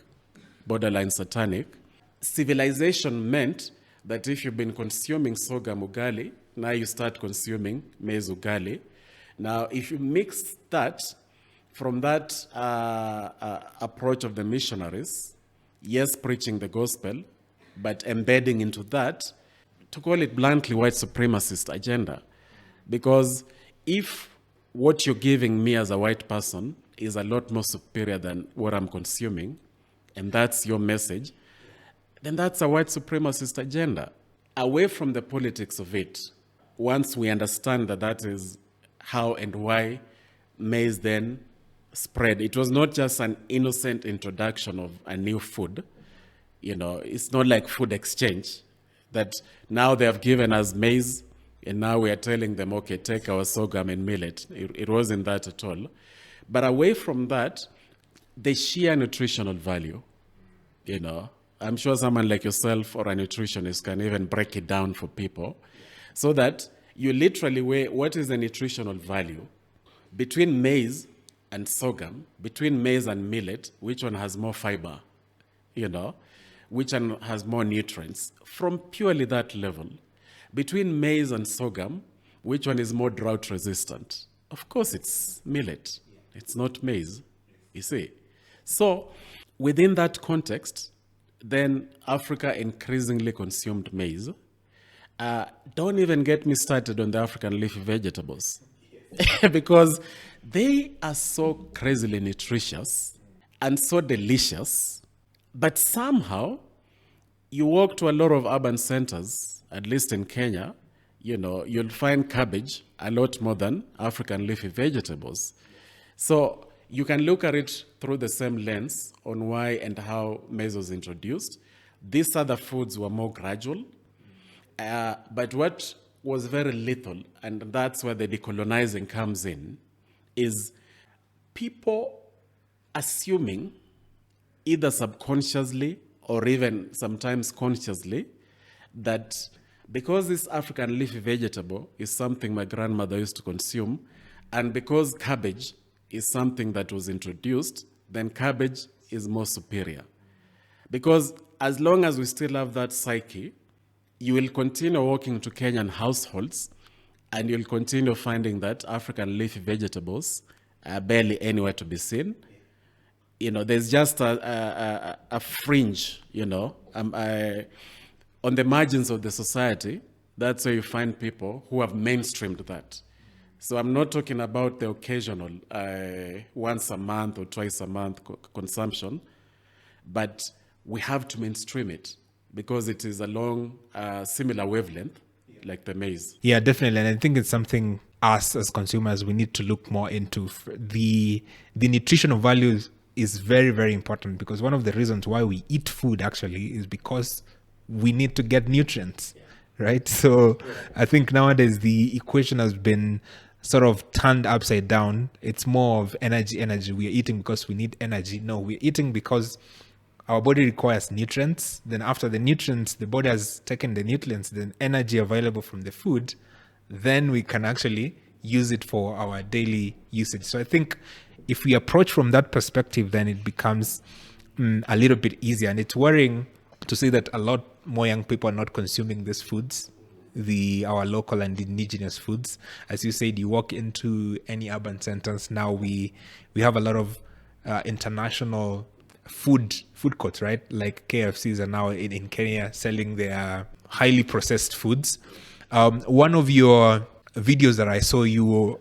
borderline satanic, civilization meant that if you've been consuming sorghum ugali, now you start consuming maize ugali. Now, if you mix that from that approach of the missionaries, yes, preaching the gospel, but embedding into that, to call it bluntly, white supremacist agenda. Because if what you're giving me as a white person is a lot more superior than what I'm consuming, and that's your message, then that's a white supremacist agenda. Away from the politics of it, once we understand that that is how and why maize then spread, it was not just an innocent introduction of a new food. It's not like food exchange, that now they have given us maize, and now we are telling them, okay, take our sorghum and millet. It wasn't that at all. But away from that, the sheer nutritional value, I'm sure someone like yourself or a nutritionist can even break it down for people so that you literally weigh what is the nutritional value between maize and sorghum, between maize and millet, which one has more fiber, which one has more nutrients, from purely that level, between maize and sorghum, which one is more drought resistant? Of course, it's millet. It's not maize, you see. So within that context, then Africa increasingly consumed maize. Don't even get me started on the African leafy vegetables because they are so crazily nutritious and so delicious, but somehow you walk to a lot of urban centers, at least in Kenya, you'll find cabbage a lot more than African leafy vegetables. So you can look at it through the same lens on why and how maize was introduced. These other foods were more gradual. But what was very little, and that's where the decolonizing comes in, is people assuming, either subconsciously or even sometimes consciously, that because this African leafy vegetable is something my grandmother used to consume, and because cabbage is something that was introduced, then cabbage is more superior. Because as long as we still have that psyche, you will continue walking to Kenyan households and you'll continue finding that African leafy vegetables are barely anywhere to be seen. There's just a fringe, on the margins of the society. That's where you find people who have mainstreamed that. So I'm not talking about the occasional once a month or twice a month consumption, but we have to mainstream it because it is along a similar wavelength like the maize. Yeah, definitely. And I think it's something us as consumers, we need to look more into. The nutritional values is very, very important, because one of the reasons why we eat food actually is because we need to get nutrients, right? So I think nowadays the equation has been sort of turned upside down. It's more of energy. We are eating because we need energy. No, we're eating because our body requires nutrients. Then after the nutrients, the body has taken the nutrients, then energy available from the food, then we can actually use it for our daily usage. So I think if we approach from that perspective, then it becomes a little bit easier. And it's worrying to see that a lot more young people are not consuming these foods, our local and indigenous foods. As you said, you walk into any urban centers now, we have a lot of international food courts, right? Like KFCs are now in Kenya selling their highly processed foods. One of your videos that I saw, you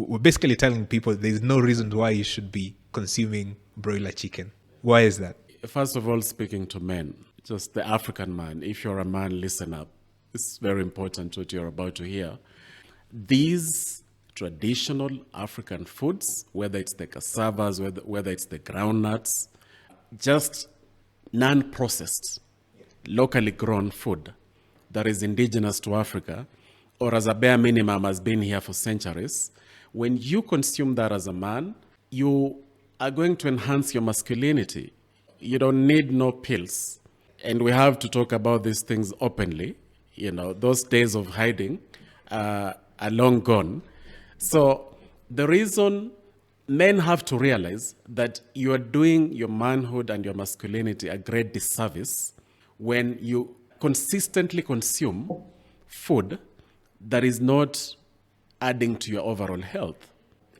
were basically telling people there's no reason why you should be consuming broiler chicken. Why is that? First of all, speaking to men, just the African man, if you're a man, listen up. It's very important what you're about to hear. These traditional African foods, whether it's the cassavas, whether it's the groundnuts, just non-processed, locally grown food that is indigenous to Africa, or as a bare minimum has been here for centuries, when you consume that as a man, you are going to enhance your masculinity. You don't need no pills. And we have to talk about these things openly. Those days of hiding are long gone. So the reason men have to realize that you are doing your manhood and your masculinity a great disservice when you consistently consume food that is not adding to your overall health.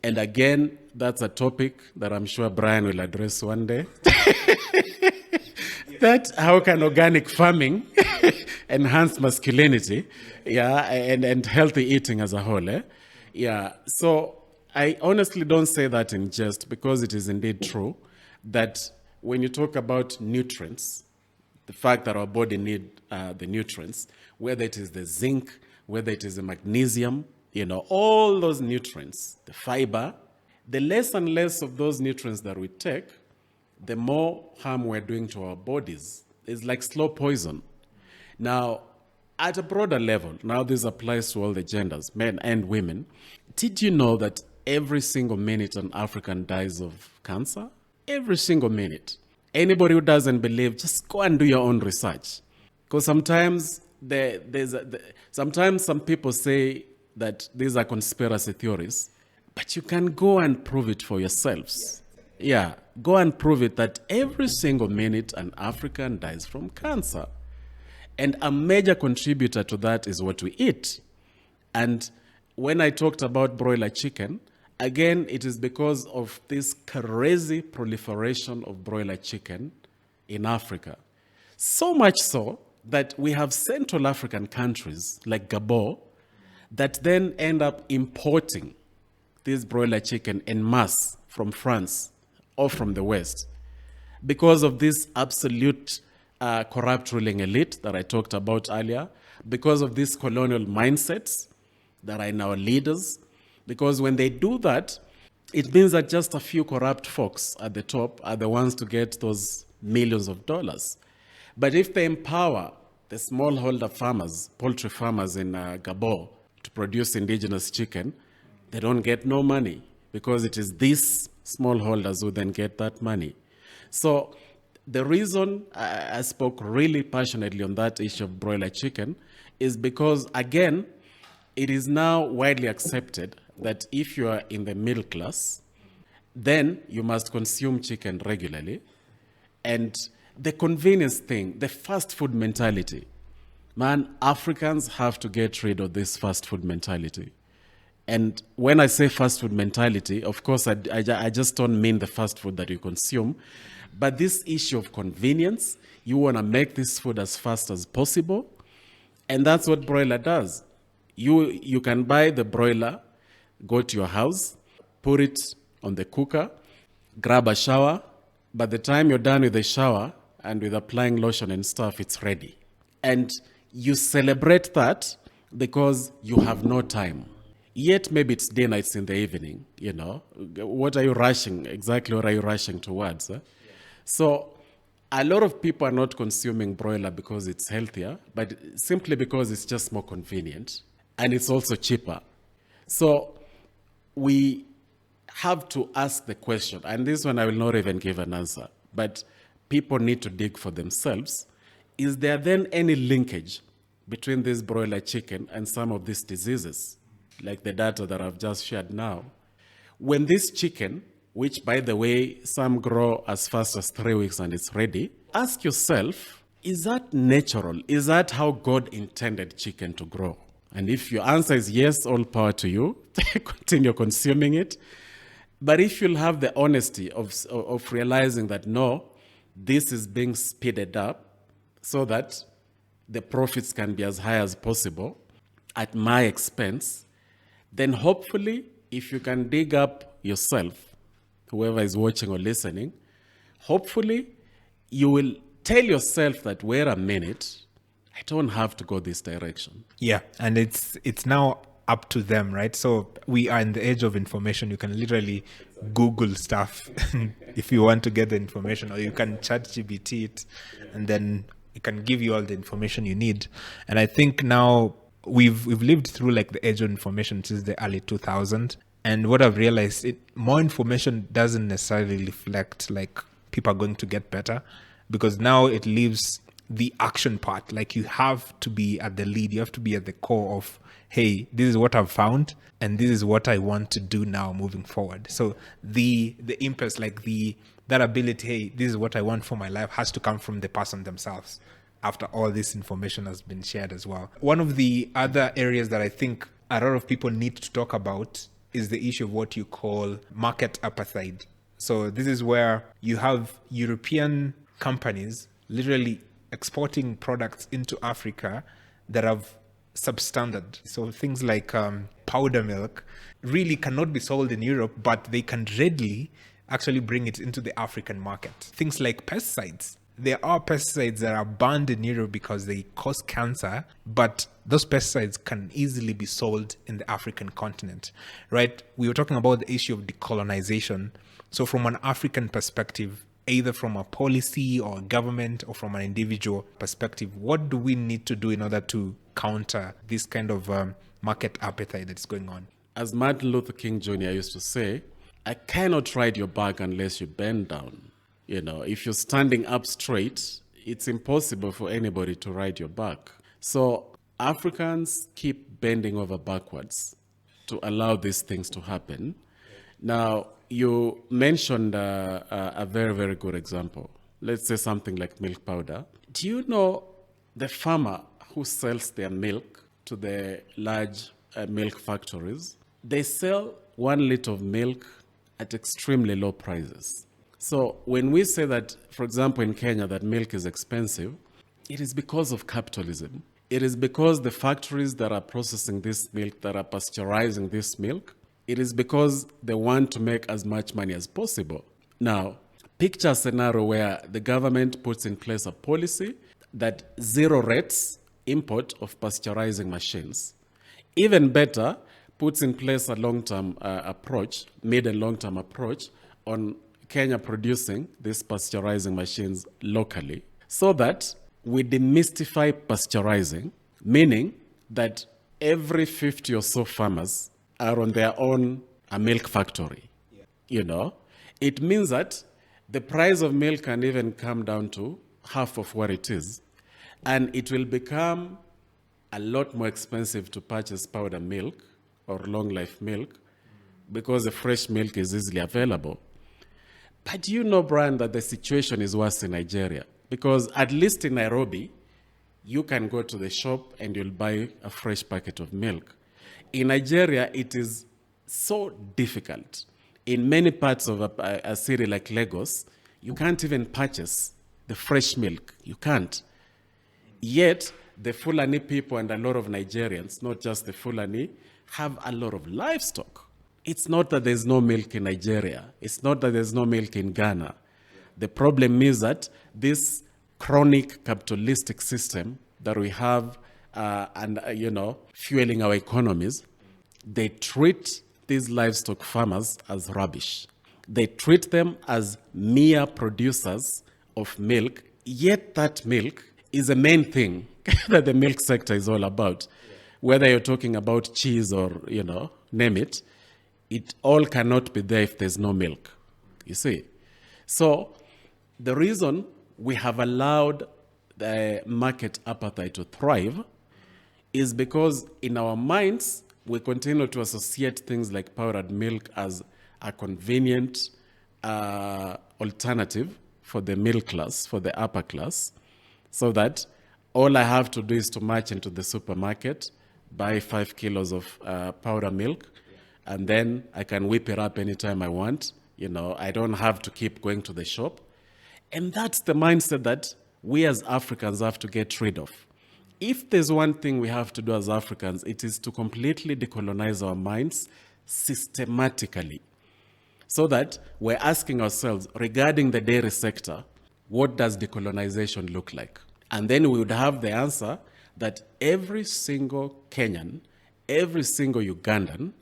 And again, that's a topic that I'm sure Brian will address one day. That how can organic farming enhance masculinity, and healthy eating as a whole, So I honestly don't say that in jest, because it is indeed true that when you talk about nutrients, the fact that our body need the nutrients, whether it is the zinc, whether it is the magnesium, all those nutrients, the fiber, the less and less of those nutrients that we take, the more harm we're doing to our bodies. It's like slow poison. Now, at a broader level, now this applies to all the genders, men and women. Did you know that every single minute an African dies of cancer? Every single minute. Anybody who doesn't believe, just go and do your own research. Because sometimes sometimes some people say that these are conspiracy theories. But you can go and prove it for yourselves. Yeah, go and prove it that every single minute an African dies from cancer. And a major contributor to that is what we eat. And when I talked about broiler chicken, again, it is because of this crazy proliferation of broiler chicken in Africa. So much so that we have Central African countries like Gabon that then end up importing this broiler chicken en masse from France or from the West because of this absolute corrupt ruling elite that I talked about earlier, because of these colonial mindsets that are in our leaders, because when they do that, it means that just a few corrupt folks at the top are the ones to get those millions of dollars. But if they empower the smallholder farmers, poultry farmers in Gabon to produce indigenous chicken, they don't get no money because it is these smallholders who then get that money. So the reason I spoke really passionately on that issue of broiler chicken is because, again, it is now widely accepted that if you are in the middle class, then you must consume chicken regularly. And the convenience thing, the fast food mentality, man, Africans have to get rid of this fast food mentality. And when I say fast food mentality, of course, I just don't mean the fast food that you consume, but this issue of convenience, you want to make this food as fast as possible, and that's what broiler does. You can buy the broiler, go to your house, put it on the cooker, grab a shower. By the time you're done with the shower and with applying lotion and stuff, it's ready. And you celebrate that because you have no time. Yet maybe it's dinner, it's in the evening, you know. What are you rushing? Exactly what are you rushing towards? So a lot of people are not consuming broiler because it's healthier, but simply because it's just more convenient and it's also cheaper. So we have to ask the question, and this one I will not even give an answer, but people need to dig for themselves. Is there then any linkage between this broiler chicken and some of these diseases, like the data that I've just shared now? When this chicken, which by the way, some grow as fast as 3 weeks and it's ready, ask yourself, is that natural? Is that how God intended chicken to grow? And if your answer is yes, all power to you, continue consuming it. But if you'll have the honesty of realizing that no, this is being speeded up so that the profits can be as high as possible at my expense, then hopefully, if you can dig up yourself, whoever is watching or listening, hopefully you will tell yourself that, wait a minute, I don't have to go this direction. Yeah, and it's now up to them, right? So we are in the age of information. You can literally Google stuff if you want to get the information, or you can chat GPT it, and then it can give you all the information you need. And I think now we've lived through like the age of information since the early 2000s. And what I've realized, more information doesn't necessarily reflect like people are going to get better, because now it leaves the action part. Like you have to be at the lead. You have to be at the core of, hey, this is what I've found and this is what I want to do now moving forward. So the impulse, like that ability, hey, this is what I want for my life, has to come from the person themselves after all this information has been shared as well. One of the other areas that I think a lot of people need to talk about is the issue of what you call market apartheid. So this is where you have European companies literally exporting products into Africa that have substandard. So things like powder milk really cannot be sold in Europe, but they can readily actually bring it into the African market. Things like pesticides. There are pesticides that are banned in Europe because they cause cancer, but those pesticides can easily be sold in the African continent, right? We were talking about the issue of decolonization. So from an African perspective, either from a policy or a government or from an individual perspective, what do we need to do in order to counter this kind of market appetite that's going on? As Martin Luther King Jr. used to say, I cannot ride your back unless you bend down. You know, if you're standing up straight, it's impossible for anybody to ride your back. So Africans keep bending over backwards to allow these things to happen. Now, you mentioned a very, very good example. Let's say something like milk powder. Do you know the farmer who sells their milk to the large milk factories? They sell 1 liter of milk at extremely low prices. So when we say that, for example, in Kenya, that milk is expensive, it is because of capitalism. It is because the factories that are processing this milk, that are pasteurizing this milk, it is because they want to make as much money as possible. Now, picture a scenario where the government puts in place a policy that zero rates import of pasteurizing machines. Even better, puts in place a long-term approach, mid and long-term approach on Kenya producing these pasteurizing machines locally, so that we demystify pasteurizing, meaning that every 50 or so farmers are on their own a milk factory. Yeah. You know, it means that the price of milk can even come down to half of what it is, and it will become a lot more expensive to purchase powder milk or long life milk because the fresh milk is easily available. But do you know, Brian, that the situation is worse in Nigeria? Because at least in Nairobi, you can go to the shop and you'll buy a fresh packet of milk. In Nigeria, it is so difficult. In many parts of a city like Lagos, you can't even purchase the fresh milk. You can't. Yet, the Fulani people and a lot of Nigerians, not just the Fulani, have a lot of livestock. It's not that there's no milk in Nigeria. It's not that there's no milk in Ghana. The problem is that this chronic capitalistic system that we have fueling our economies, they treat these livestock farmers as rubbish. They treat them as mere producers of milk, yet that milk is the main thing that the milk sector is all about. Whether you're talking about cheese or, name it, it all cannot be there if there's no milk, you see. So the reason we have allowed the market appetite to thrive is because in our minds, we continue to associate things like powdered milk as a convenient alternative for the middle class, for the upper class, so that all I have to do is to march into the supermarket, buy 5 kilos of powder milk, and then I can whip it up anytime I want. I don't have to keep going to the shop. And that's the mindset that we as Africans have to get rid of. If there's one thing we have to do as Africans, it is to completely decolonize our minds systematically, so that we're asking ourselves, regarding the dairy sector, what does decolonization look like? And then we would have the answer that every single Kenyan, every single Ugandan,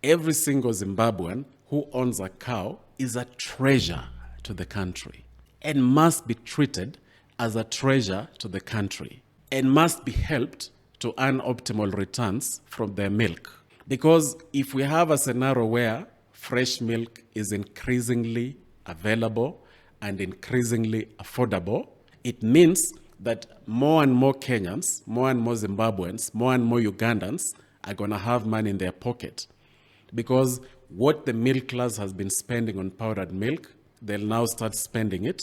every single Zimbabwean who owns a cow is a treasure to the country and must be treated as a treasure to the country and must be helped to earn optimal returns from their milk. Because if we have a scenario where fresh milk is increasingly available and increasingly affordable, it means that more and more Kenyans, more and more Zimbabweans, more and more Ugandans are going to have money in their pocket. Because what the middle class has been spending on powdered milk, they'll now start spending it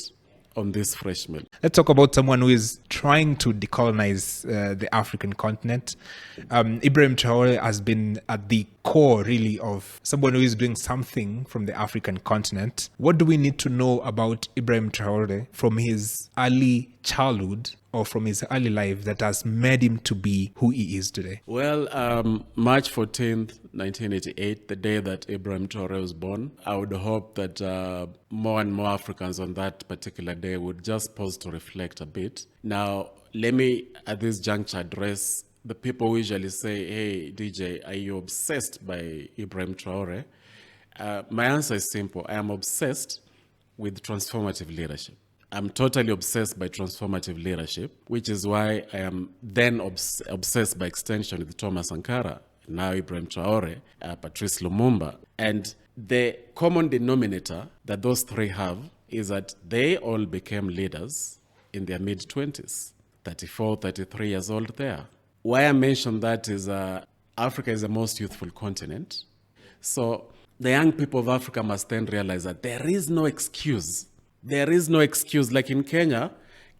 on this fresh milk. Let's talk about someone who is trying to decolonize the African continent. Ibrahim Traore has been at the core, really, of someone who is doing something from the African continent. What do we need to know about Ibrahim Traore from his early childhood or from his early life that has made him to be who he is today? Well, March 14th, 1988, the day that Ibrahim Traore was born, I would hope that more and more Africans on that particular day would just pause to reflect a bit. Now, let me, at this juncture, address the people who usually say, hey, DJ, are you obsessed by Ibrahim Traore? My answer is simple. I am obsessed with transformative leadership. I'm totally obsessed by transformative leadership, which is why I am then obsessed by extension with Thomas Sankara, now Ibrahim Traore, Patrice Lumumba. And the common denominator that those three have is that they all became leaders in their mid-20s, 34, 33 years old there. Why I mention that is Africa is the most youthful continent. So the young people of Africa must then realize that there is no excuse. There is no excuse. Like in Kenya,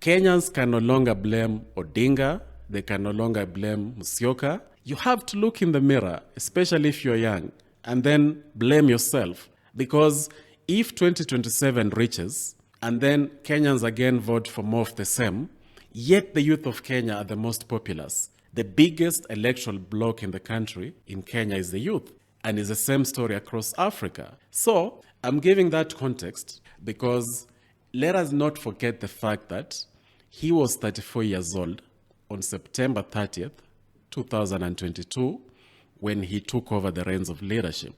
Kenyans can no longer blame Odinga. They can no longer blame Musyoka. You have to look in the mirror, especially if you're young, and then blame yourself. Because if 2027 reaches, and then Kenyans again vote for more of the same, yet the youth of Kenya are the most populous. The biggest electoral bloc in the country, in Kenya, is the youth. And it's the same story across Africa. So I'm giving that context because let us not forget the fact that he was 34 years old on September 30th, 2022, when he took over the reins of leadership.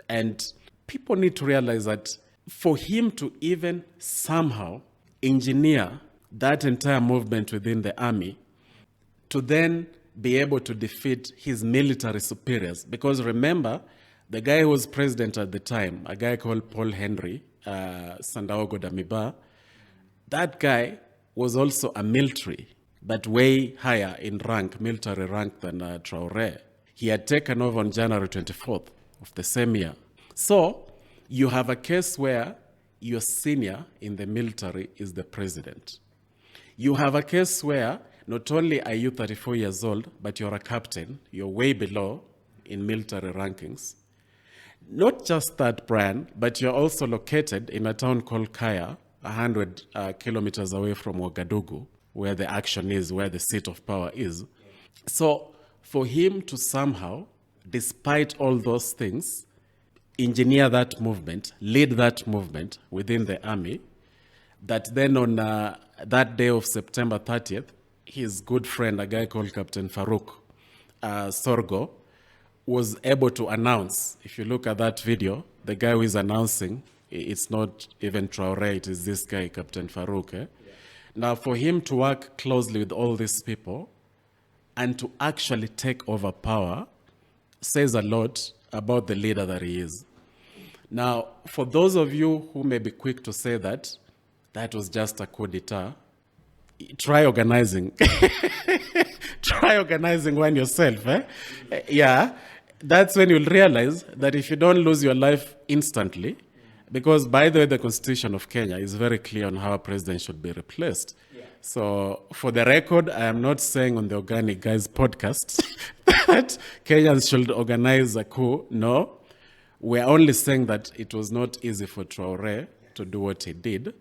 And people need to realize that for him to even somehow engineer that entire movement within the army, to then be able to defeat his military superiors. Because remember, the guy who was president at the time, a guy called Paul Henry Sandaogo Damiba, that guy was also a military, but way higher in rank, military rank than Traore. He had taken over on January 24th of the same year. So you have a case where your senior in the military is the president. You have a case where not only are you 34 years old, but you're a captain, you're way below in military rankings. Not just that, Brian, but you're also located in a town called Kaya, 100 kilometers away from Ouagadougou, where the action is, where the seat of power is. So for him to somehow, despite all those things, engineer that movement, lead that movement within the army, that then on that day of September 30th, his good friend, a guy called Captain Farouk Sorgo, was able to announce, if you look at that video, the guy who is announcing, it's not even Traore, it is this guy, Captain Farouk. Yeah. Now, for him to work closely with all these people and to actually take over power says a lot about the leader that he is. Now, for those of you who may be quick to say that, that was just a coup d'etat, try organizing. Try organizing one yourself. Yeah, that's when you'll realize that if you don't lose your life instantly, because by the way, the Constitution of Kenya is very clear on how a president should be replaced. Yeah. So for the record, I am not saying on the Organic Guys podcast that Kenyans should organize a coup. No, we're only saying that it was not easy for Traore to do what he did.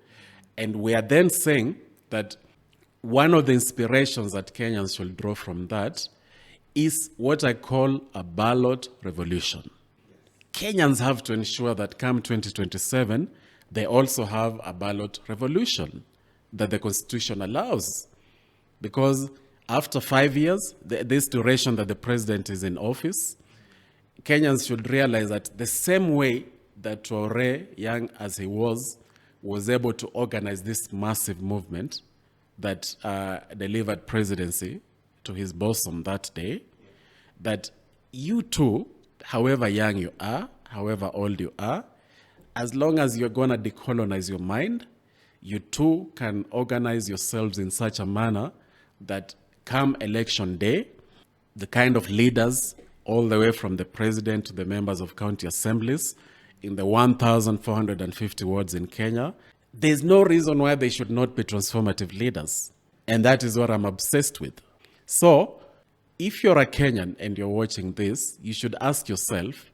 And we are then saying that one of the inspirations that Kenyans should draw from that is what I call a ballot revolution. Kenyans have to ensure that come 2027, they also have a ballot revolution that the Constitution allows. Because after 5 years, this duration that the president is in office, Kenyans should realize that the same way that Traore, young as he was able to organize this massive movement that delivered presidency to his bosom that day, that you too, however young you are, however old you are, as long as you're going to decolonize your mind, you too can organize yourselves in such a manner that come election day, the kind of leaders, all the way from the president to the members of county assemblies, in the 1,450 wards in Kenya, there's no reason why they should not be transformative leaders. And that is what I'm obsessed with. So, if you're a Kenyan and you're watching this, you should ask yourself,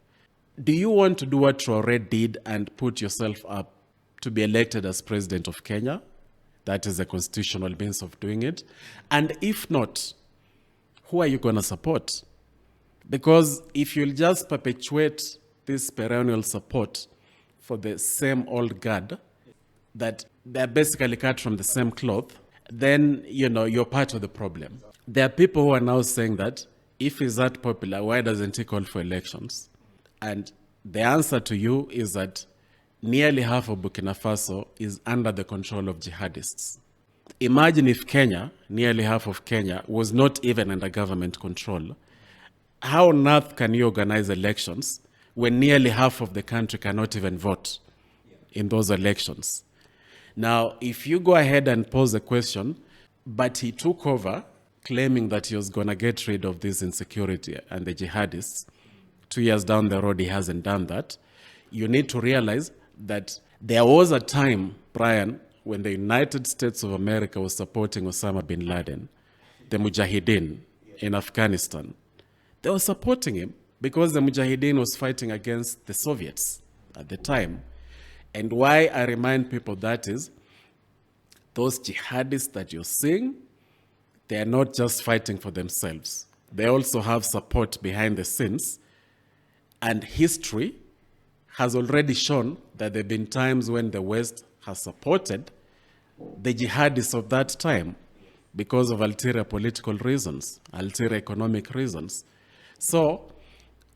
do you want to do what Traore did and put yourself up to be elected as president of Kenya? That is a constitutional means of doing it. And if not, who are you going to support? Because if you'll just perpetuate this perennial support for the same old guard, that they're basically cut from the same cloth, then, you're part of the problem. There are people who are now saying that if he's that popular, why doesn't he call for elections? And the answer to you is that nearly half of Burkina Faso is under the control of jihadists. Imagine if Kenya, nearly half of Kenya, was not even under government control. How on earth can you organize elections when nearly half of the country cannot even vote in those elections? Now, if you go ahead and pose the question, but he took over claiming that he was going to get rid of this insecurity and the jihadists, 2 years down the road he hasn't done that, you need to realize that there was a time, Brian, when the United States of America was supporting Osama bin Laden, the Mujahideen in Afghanistan. They were supporting him because the Mujahideen was fighting against the Soviets at the time. And why I remind people that is, those jihadists that you're seeing, they are not just fighting for themselves. They also have support behind the scenes. And history has already shown that there have been times when the West has supported the jihadists of that time because of ulterior political reasons, ulterior economic reasons. So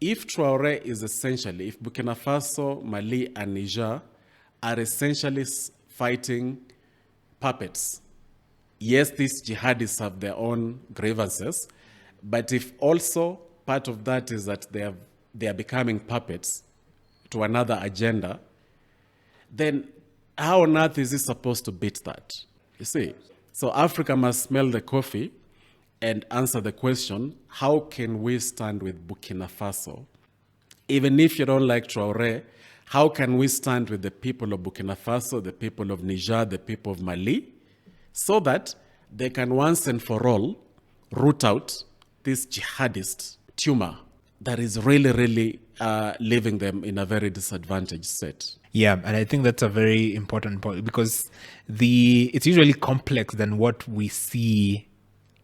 if Traore is essentially, if Burkina Faso, Mali, and Niger are essentially fighting puppets, yes, these jihadists have their own grievances, but if also part of that is that they are becoming puppets to another agenda, then how on earth is he supposed to beat that? You see? So Africa must smell the coffee and answer the question, how can we stand with Burkina Faso? Even if you don't like Traore, how can we stand with the people of Burkina Faso, the people of Niger, the people of Mali, so that they can once and for all root out this jihadist tumor that is really leaving them in a very disadvantaged state. Yeah, and I think that's a very important point because it's usually complex than what we see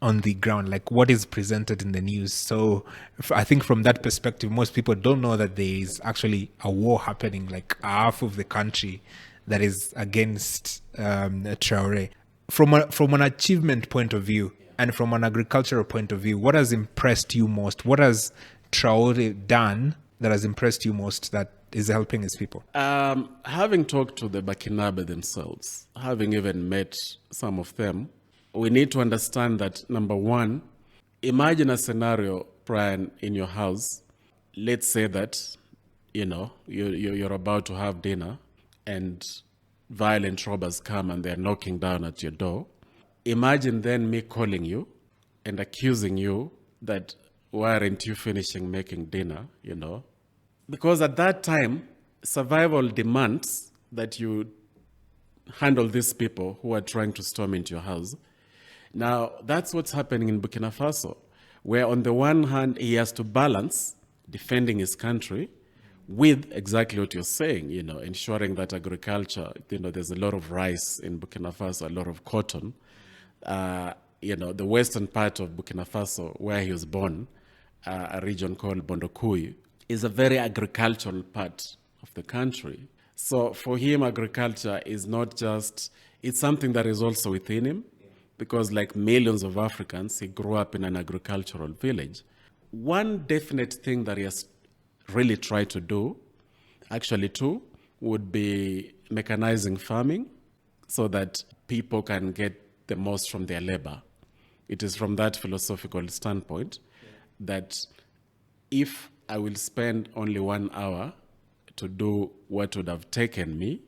on the ground, like what is presented in the news. So I think from that perspective, most people don't know that there is actually a war happening, like half of the country that is against Traore. From an achievement point of view and from an agricultural point of view, what has impressed you most? What has Traore done that has impressed you most that is helping his people? Having talked to the Burkinabe themselves, having even met some of them, we need to understand that, number one, imagine a scenario, Brian, in your house. Let's say that, you're about to have dinner and violent robbers come and they're knocking down at your door. Imagine then me calling you and accusing you that, why aren't you finishing making dinner, Because at that time, survival demands that you handle these people who are trying to storm into your house. Now, that's what's happening in Burkina Faso, where on the one hand, he has to balance defending his country with exactly what you're saying, ensuring that agriculture, there's a lot of rice in Burkina Faso, a lot of cotton. The western part of Burkina Faso, where he was born, a region called Bondokouy, is a very agricultural part of the country. So for him, agriculture is not just, it's something that is also within him, because like millions of Africans, he grew up in an agricultural village. One definite thing that he has really tried to do, actually two, would be mechanizing farming so that people can get the most from their labor. It is from that philosophical standpoint that if I will spend only 1 hour to do what would have taken me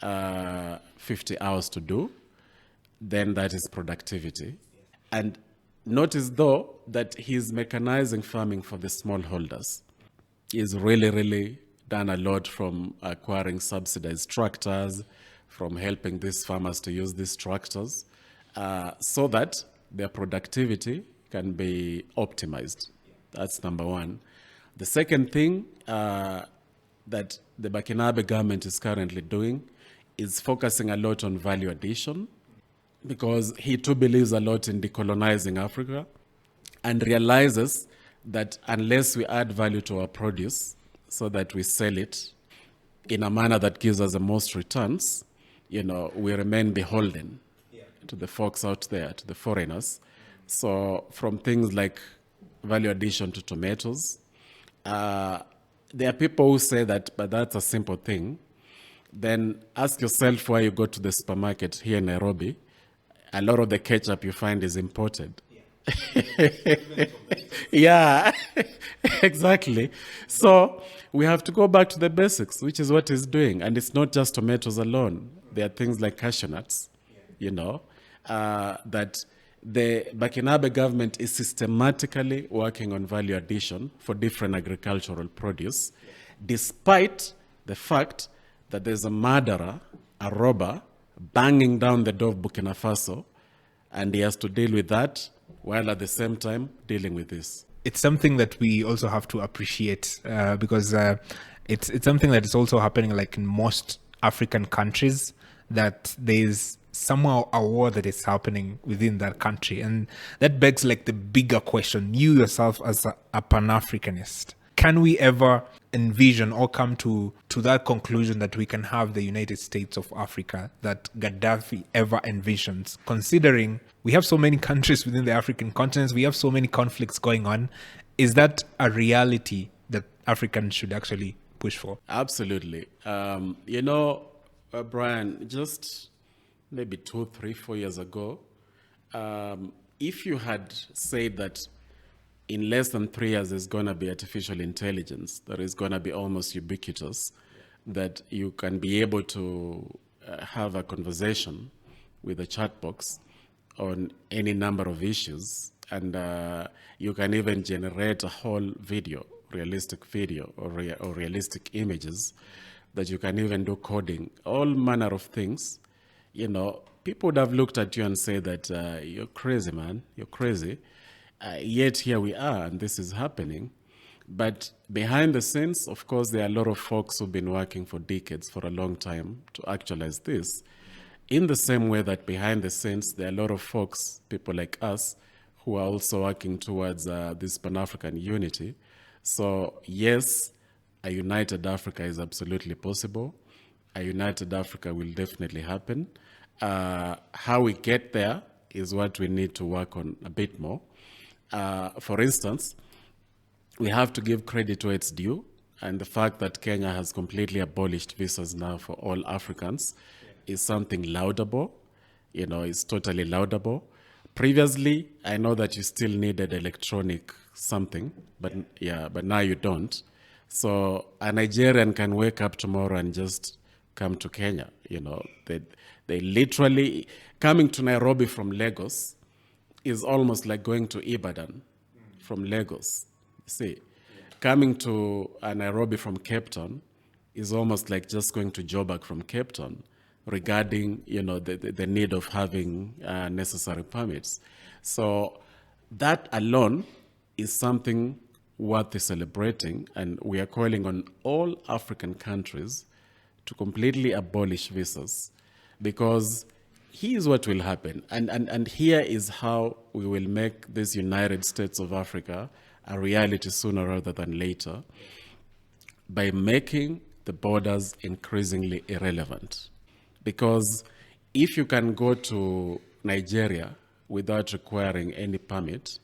50 hours to do, then that is productivity. And notice though that he's mechanizing farming for the smallholders. He's really done a lot from acquiring subsidized tractors, from helping these farmers to use these tractors so that their productivity can be optimized. That's number one. The second thing that the Burkinabe government is currently doing is focusing a lot on value addition, because he too believes a lot in decolonizing Africa and realizes that unless we add value to our produce so that we sell it in a manner that gives us the most returns, we remain beholden to the folks out there, to the foreigners. So from things like value addition to tomatoes, there are people who say that, but that's a simple thing. Then ask yourself why you go to the supermarket here in Nairobi. A lot of the ketchup you find is imported. Yeah, exactly. So we have to go back to the basics, which is what he's doing. And it's not just tomatoes alone. There are things like cashew nuts, that the Burkinabe government is systematically working on value addition for different agricultural produce, despite the fact that there's a murderer, a robber, banging down the door of Burkina Faso, and he has to deal with that while at the same time dealing with this. It's something that we also have to appreciate because it's something that is also happening like in most African countries, that there's somehow a war that is happening within that country. And that begs like the bigger question, you yourself as a Pan-Africanist, can we ever envision or come to that conclusion that we can have the United States of Africa that Gaddafi ever envisions, considering we have so many countries within the African continent, we have so many conflicts going on? Is that a reality that Africans should actually push for? Absolutely. Brian, just maybe 2, 3, 4 years ago, if you had said that in less than 3 years, there's going to be artificial intelligence that is going to be almost ubiquitous, that you can be able to have a conversation with a chat box on any number of issues, and you can even generate a whole video, realistic video or realistic images, that you can even do coding, all manner of things. People would have looked at you and say that you're crazy, man, you're crazy. Yet here we are, and this is happening. But behind the scenes, of course, there are a lot of folks who've been working for decades, for a long time, to actualize this. In the same way that behind the scenes, there are a lot of folks, people like us, who are also working towards this Pan-African unity. So yes, a united Africa is absolutely possible. A united Africa will definitely happen. How we get there is what we need to work on a bit more. For instance, we have to give credit where it's due, and the fact that Kenya has completely abolished visas now for all Africans is something laudable. It's totally laudable. Previously, I know that you still needed electronic something, but now you don't. So a Nigerian can wake up tomorrow and just come to Kenya. They literally, coming to Nairobi from Lagos is almost like going to Ibadan from Lagos. See, coming to Nairobi from Cape Town is almost like just going to Joburg from Cape Town, regarding the need of having necessary permits. So that alone is something worth celebrating, and we are calling on all African countries to completely abolish visas, because here's what will happen, and here is how we will make this United States of Africa a reality sooner rather than later, by making the borders increasingly irrelevant. Because if you can go to Nigeria without requiring any permit,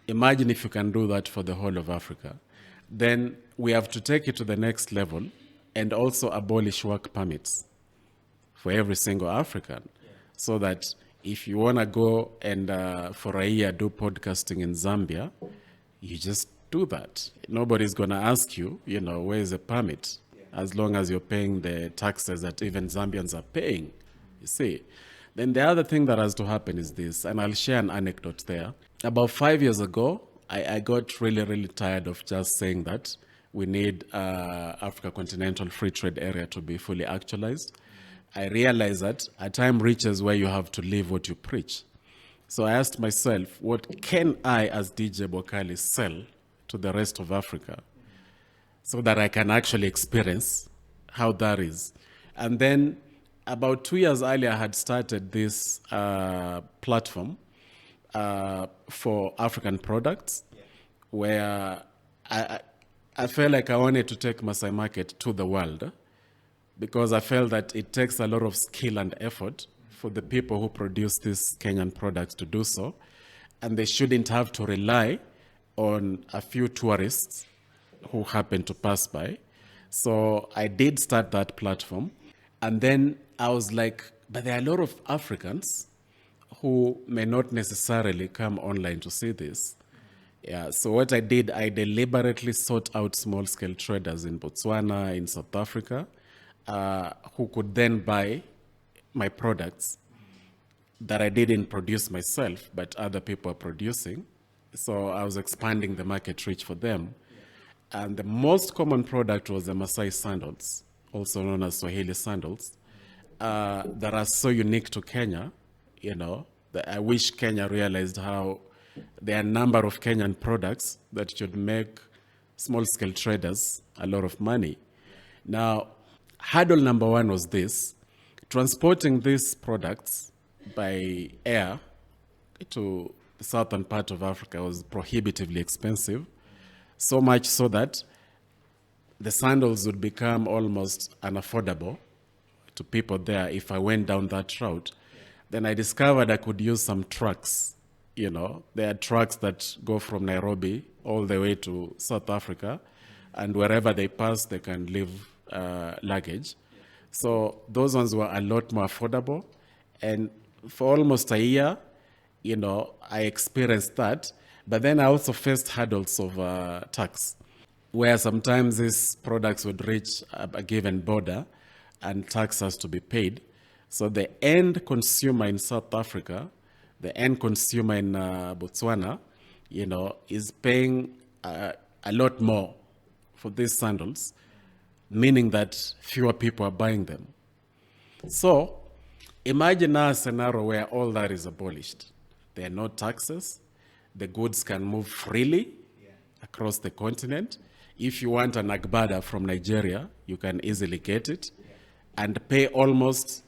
imagine if you can do that for the whole of Africa. Then we have to take it to the next level and also abolish work permits for every single African. So that if you want to go and for a year do podcasting in Zambia, you just do that. Nobody's going to ask you, where is the permit? As long as you're paying the taxes that even Zambians are paying, you see. Then the other thing that has to happen is this, and I'll share an anecdote there. About 5 years ago, I got really, really tired of just saying that we need Africa Continental Free Trade Area to be fully actualized. I realized that a time reaches where you have to live what you preach. So I asked myself, what can I as DJ Bwakali sell to the rest of Africa so that I can actually experience how that is? And then about 2 years earlier, I had started this platform for African products, where I felt like I wanted to take Masai Market to the world, because I felt that it takes a lot of skill and effort for the people who produce these Kenyan products to do so, and they shouldn't have to rely on a few tourists who happen to pass by. So I did start that platform, and then I was like, but there are a lot of Africans who may not necessarily come online to see this. Yeah, so what I did, I deliberately sought out small-scale traders in Botswana, in South Africa, who could then buy my products that I didn't produce myself, but other people are producing. So I was expanding the market reach for them. And the most common product was the Maasai sandals, also known as Swahili sandals, that are so unique to Kenya, that I wish Kenya realized how there are a number of Kenyan products that should make small-scale traders a lot of money. Now, hurdle number one was this: transporting these products by air to the southern part of Africa was prohibitively expensive, so much so that the sandals would become almost unaffordable to people there if I went down that route. Then I discovered I could use some trucks. There are trucks that go from Nairobi all the way to South Africa, and wherever they pass, they can leave luggage. So those ones were a lot more affordable. And for almost a year, I experienced that. But then I also faced hurdles of tax, where sometimes these products would reach a given border and tax has to be paid. So the end consumer in South Africa, the end consumer in Botswana, is paying a lot more for these sandals, meaning that fewer people are buying them. So imagine now a scenario where all that is abolished. There are no taxes. The goods can move freely across the continent. If you want an agbada from Nigeria, you can easily get it and pay almost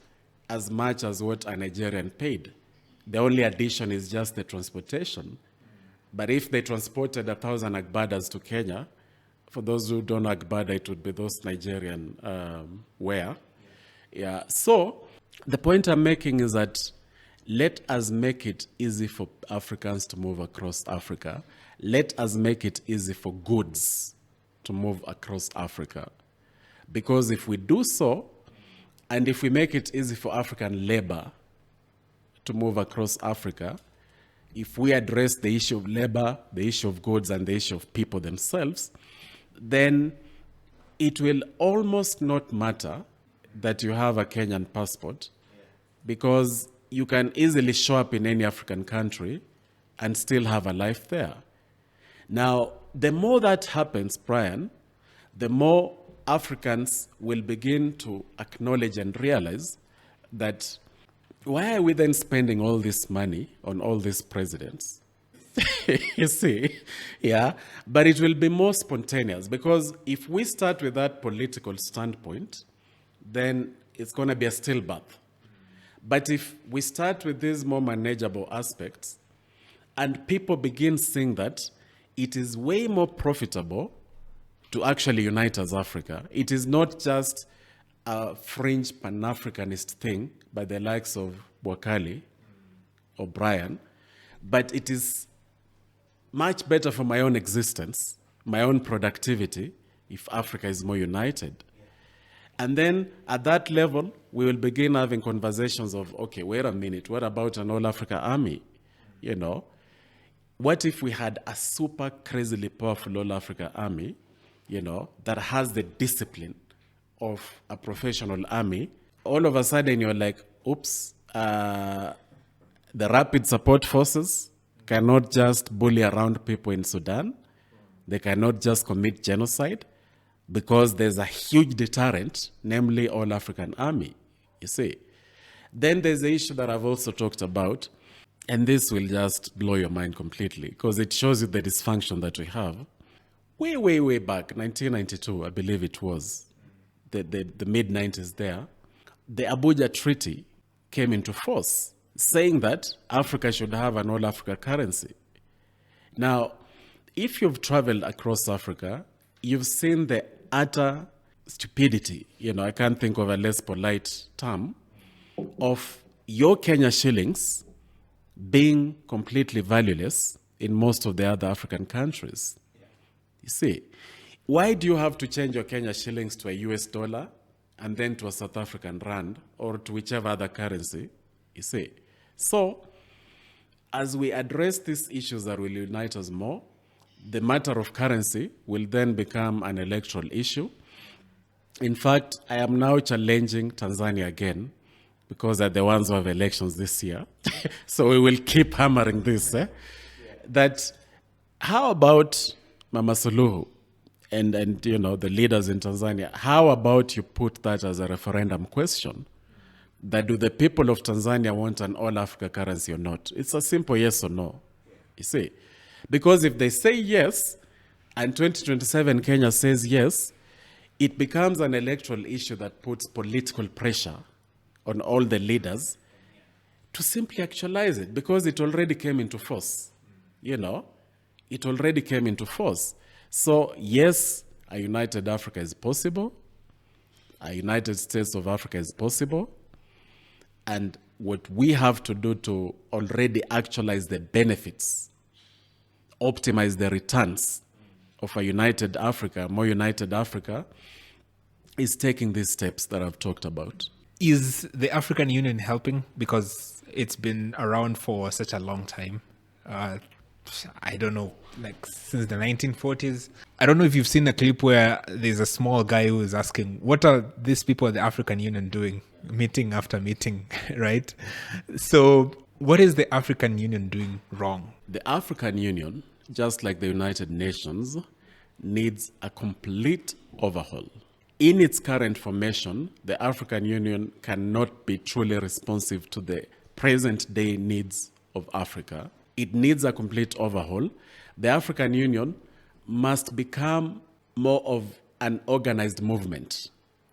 as much as what a Nigerian paid. The only addition is just the transportation. But if they transported 1,000 agbadas to Kenya, for those who don't know agbada, it would be those Nigerian wear. Yeah. So the point I'm making is that let us make it easy for Africans to move across Africa. Let us make it easy for goods to move across Africa. Because if we do so, and if we make it easy for African labor to move across Africa, if we address the issue of labor, the issue of goods, and the issue of people themselves, then it will almost not matter that you have a Kenyan passport, because you can easily show up in any African country and still have a life there. Now, the more that happens, Brian, the more Africans will begin to acknowledge and realize that why are we then spending all this money on all these presidents? You see, yeah, but it will be more spontaneous, because if we start with that political standpoint, then it's going to be a stillbirth. But if we start with these more manageable aspects, and people begin seeing that it is way more profitable to actually unite as Africa. It is not just a fringe Pan-Africanist thing by the likes of Bwakali or Brian, but it is much better for my own existence, my own productivity, if Africa is more united. And then at that level, we will begin having conversations of, okay, wait a minute, what about an all-Africa army? What if we had a super crazily powerful all-Africa army, that has the discipline of a professional army? All of a sudden, you're like, oops, the rapid support forces cannot just bully around people in Sudan. They cannot just commit genocide, because there's a huge deterrent, namely all-African army, you see. Then there's the issue that I've also talked about, and this will just blow your mind completely, because it shows you the dysfunction that we have. Way, way, way back, 1992, I believe it was, the mid-90s there, the Abuja Treaty came into force, saying that Africa should have an all-Africa currency. Now, if you've traveled across Africa, you've seen the utter stupidity, I can't think of a less polite term, of your Kenya shillings being completely valueless in most of the other African countries. You see, why do you have to change your Kenya shillings to a US dollar and then to a South African rand or to whichever other currency? You see, so as we address these issues that will unite us more, the matter of currency will then become an electoral issue. In fact, I am now challenging Tanzania again, because they're the ones who have elections this year. So we will keep hammering this, that how about Mama Suluhu and the leaders in Tanzania, how about you put that as a referendum question? That do the people of Tanzania want an all-Africa currency or not? It's a simple yes or no, you see. Because if they say yes, and 2027 Kenya says yes, it becomes an electoral issue that puts political pressure on all the leaders to simply actualize it, because it already came into force, It already came into force. So yes, a united Africa is possible. A United States of Africa is possible. And what we have to do to already actualize the benefits, optimize the returns of a united Africa, more united Africa, is taking these steps that I've talked about. Is the African Union helping? Because it's been around for such a long time. I don't know, like since the 1940s. I don't know if you've seen a clip where there's a small guy who is asking, what are these people at the African Union doing? Meeting after meeting, right? So what is the African Union doing wrong? The African Union, just like the United Nations, needs a complete overhaul. In its current formation, the African Union cannot be truly responsive to the present day needs of Africa. It needs a complete overhaul. The African Union must become more of an organized movement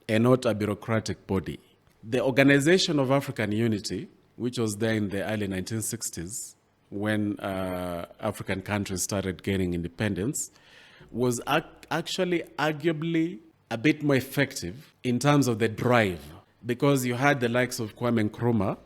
and not a bureaucratic body. The Organization of African Unity, which was there in the early 1960s when African countries started gaining independence, was actually arguably a bit more effective in terms of the drive, because you had the likes of Kwame Nkrumah,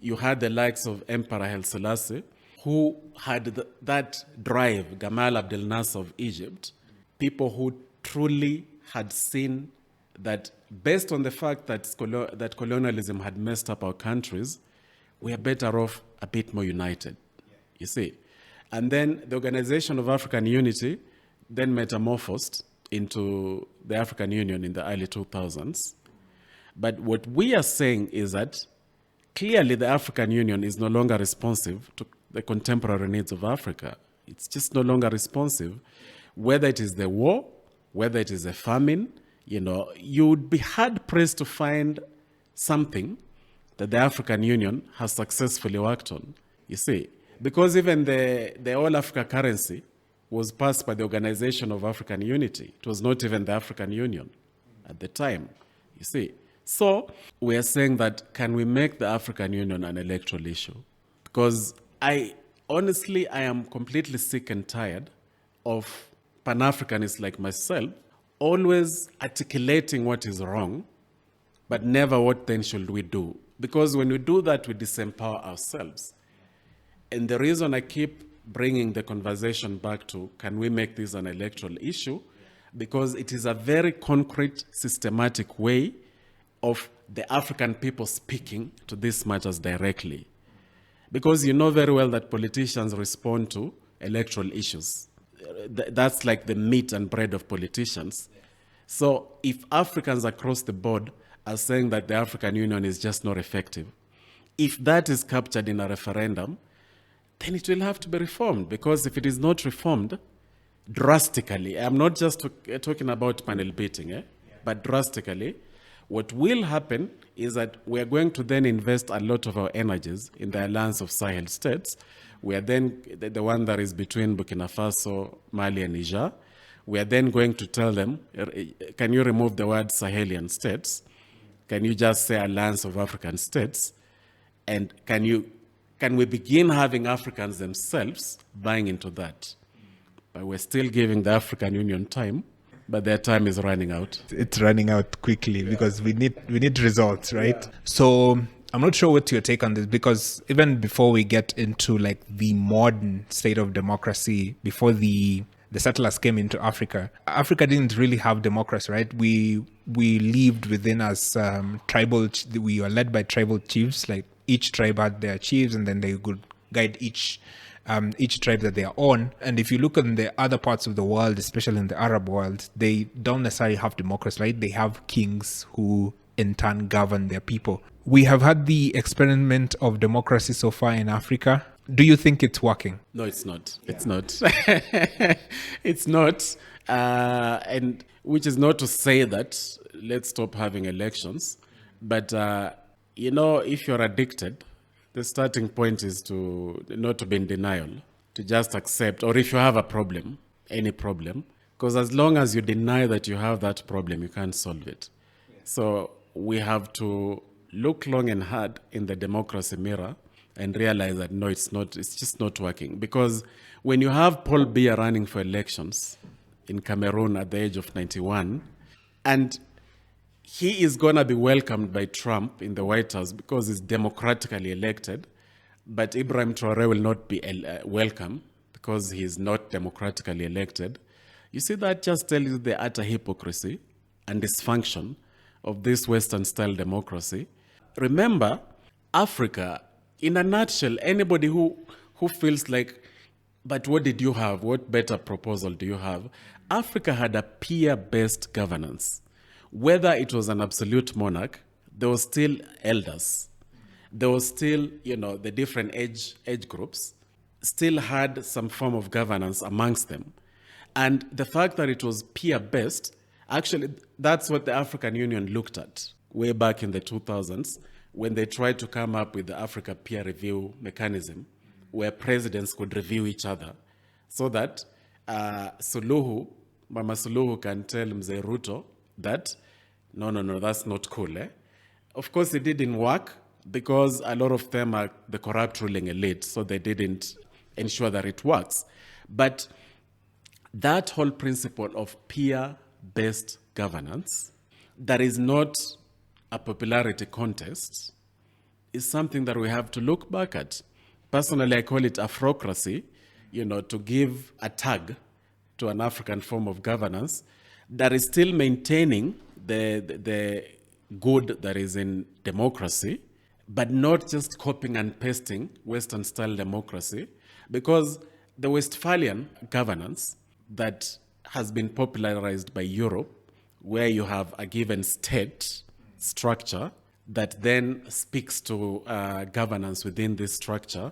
you had the likes of Emperor Haile Selassie, who had that drive, Gamal Abdel Nasser of Egypt, people who truly had seen that based on the fact that colonialism had messed up our countries, we are better off a bit more united, you see. And then the Organization of African Unity then metamorphosed into the African Union in the early 2000s. But what we are saying is that clearly the African Union is no longer responsive to the contemporary needs of Africa. It's just no longer responsive. Whether it is the war, whether it is a famine, you would be hard-pressed to find something that the African Union has successfully worked on, you see. Because even the all-Africa currency was passed by the Organization of African Unity. It was not even the African Union at the time, you see. So we are saying that, can we make the African Union an electoral issue? Because I am completely sick and tired of Pan-Africanists like myself always articulating what is wrong, but never what then should we do. Because when we do that, we disempower ourselves. And the reason I keep bringing the conversation back to, can we make this an electoral issue? Because it is a very concrete, systematic way of the African people speaking to these matters directly. Because you know very well that politicians respond to electoral issues. That's like the meat and bread of politicians. So if Africans across the board are saying that the African Union is just not effective, if that is captured in a referendum, then it will have to be reformed. Because if it is not reformed drastically, I'm not just talking about panel beating, but drastically, what will happen is that we are going to then invest a lot of our energies in the Alliance of Sahel states. We are then the one that is between Burkina Faso, Mali, and Niger. We are then going to tell them, can you remove the word Sahelian states? Can you just say Alliance of African States? And can we begin having Africans themselves buying into that? But we're still giving the African Union time, but their time is running out. It's running out quickly because we need results, right? Yeah. So I'm not sure what your take on this, because even before we get into like the modern state of democracy, before the settlers came into Africa didn't really have democracy, right? We lived within us tribal. We were led by tribal chiefs. Like each tribe had their chiefs, and then they could guide each tribe that they are on. And if you look in the other parts of the world, especially in the Arab world, they don't necessarily have democracy, right? They have kings who in turn govern their people. We have had the experiment of democracy so far in Africa. Do you think it's working? No, it's not. It's not. It's not. And which is not to say that let's stop having elections, but if you're addicted, the starting point is to not to be in denial, to just accept, or if you have a problem, any problem, because as long as you deny that you have that problem, you can't solve it. So we have to look long and hard in the democracy mirror and realize that no, it's just not working. Because when you have Paul Biya running for elections in Cameroon at the age of 91, and he is going to be welcomed by Trump in the White House because he's democratically elected, but Ibrahim Traore will not be welcome because he's not democratically elected. You see, that just tells you the utter hypocrisy and dysfunction of this Western-style democracy. Remember, Africa, in a nutshell, anybody who feels like, but what did you have? What better proposal do you have? Africa had a peer-based governance. Whether it was an absolute monarch, there were still elders. There was still, the different age groups still had some form of governance amongst them. And the fact that it was peer-based, actually, that's what the African Union looked at way back in the 2000s when they tried to come up with the Africa peer review mechanism where presidents could review each other so that Mama Suluhu can tell Mzee Ruto that, no, that's not cool. Of course, it didn't work because a lot of them are the corrupt ruling elite, so they didn't ensure that it works. But that whole principle of peer-based governance, that is not a popularity contest, is something that we have to look back at. Personally, I call it Afrocracy, to give a tag to an African form of governance that is still maintaining the good that is in democracy, but not just copying and pasting Western-style democracy, because the Westphalian governance that has been popularized by Europe, where you have a given state structure that then speaks to governance within this structure,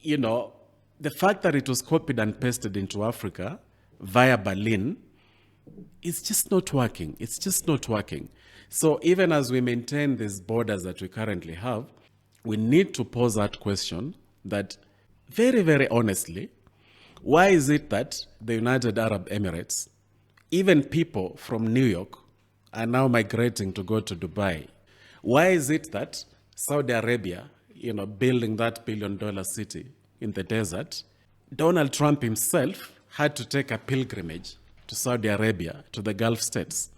the fact that it was copied and pasted into Africa via Berlin, it's just not working. It's just not working. So even as we maintain these borders that we currently have, we need to pose that question that very, very honestly, why is it that the United Arab Emirates, even people from New York, are now migrating to go to Dubai? Why is it that Saudi Arabia, building that billion-dollar city in the desert, Donald Trump himself had to take a pilgrimage to Saudi Arabia, to the Gulf states,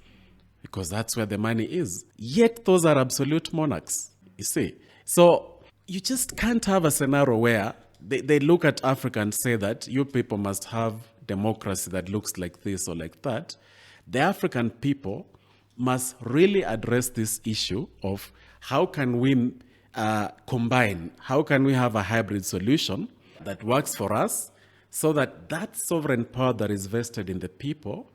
because that's where the money is. Yet those are absolute monarchs, you see. So you just can't have a scenario where they look at Africa and say that you people must have democracy that looks like this or like that. The African people must really address this issue of how can we combine, how can we have a hybrid solution that works for us so that that sovereign power that is vested in the people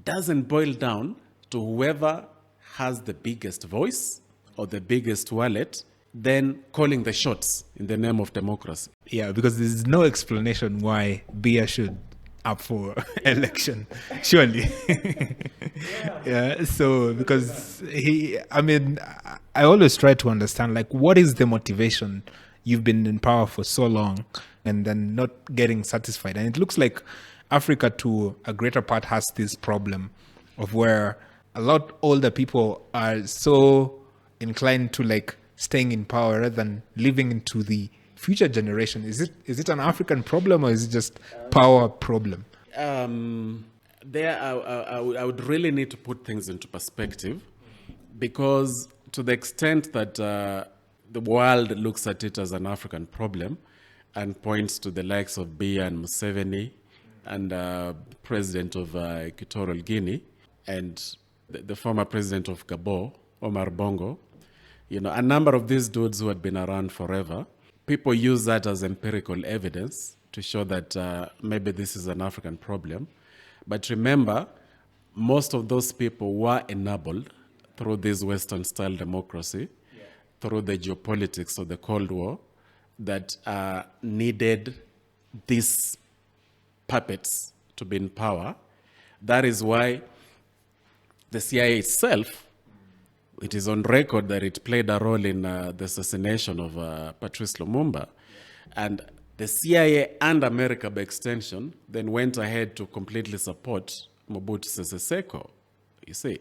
doesn't boil down to whoever has the biggest voice or the biggest wallet, then calling the shots in the name of democracy. Yeah, because there's no explanation why Biya should up for election, surely. Yeah, so because I always try to understand, like, what is the motivation? You've been in power for so long and then not getting satisfied. And it looks like Africa, to a greater part, has this problem of where a lot older people are so inclined to like staying in power rather than living into the future generation. Is it an African problem or is it just power problem? I would really need to put things into perspective, because to the extent that the world looks at it as an African problem and points to the likes of Biya and Museveni and president of Equatorial Guinea and the former president of Gabon, Omar Bongo, a number of these dudes who had been around forever, people use that as empirical evidence to show that maybe this is an African problem. But remember, most of those people were enabled through this Western-style democracy, through the geopolitics of the Cold War, that needed these puppets to be in power, That is why the CIA itself, it is on record that it played a role in the assassination of Patrice Lumumba. And the CIA and America, by extension, then went ahead to completely support Mobutu Sese Seko, you see.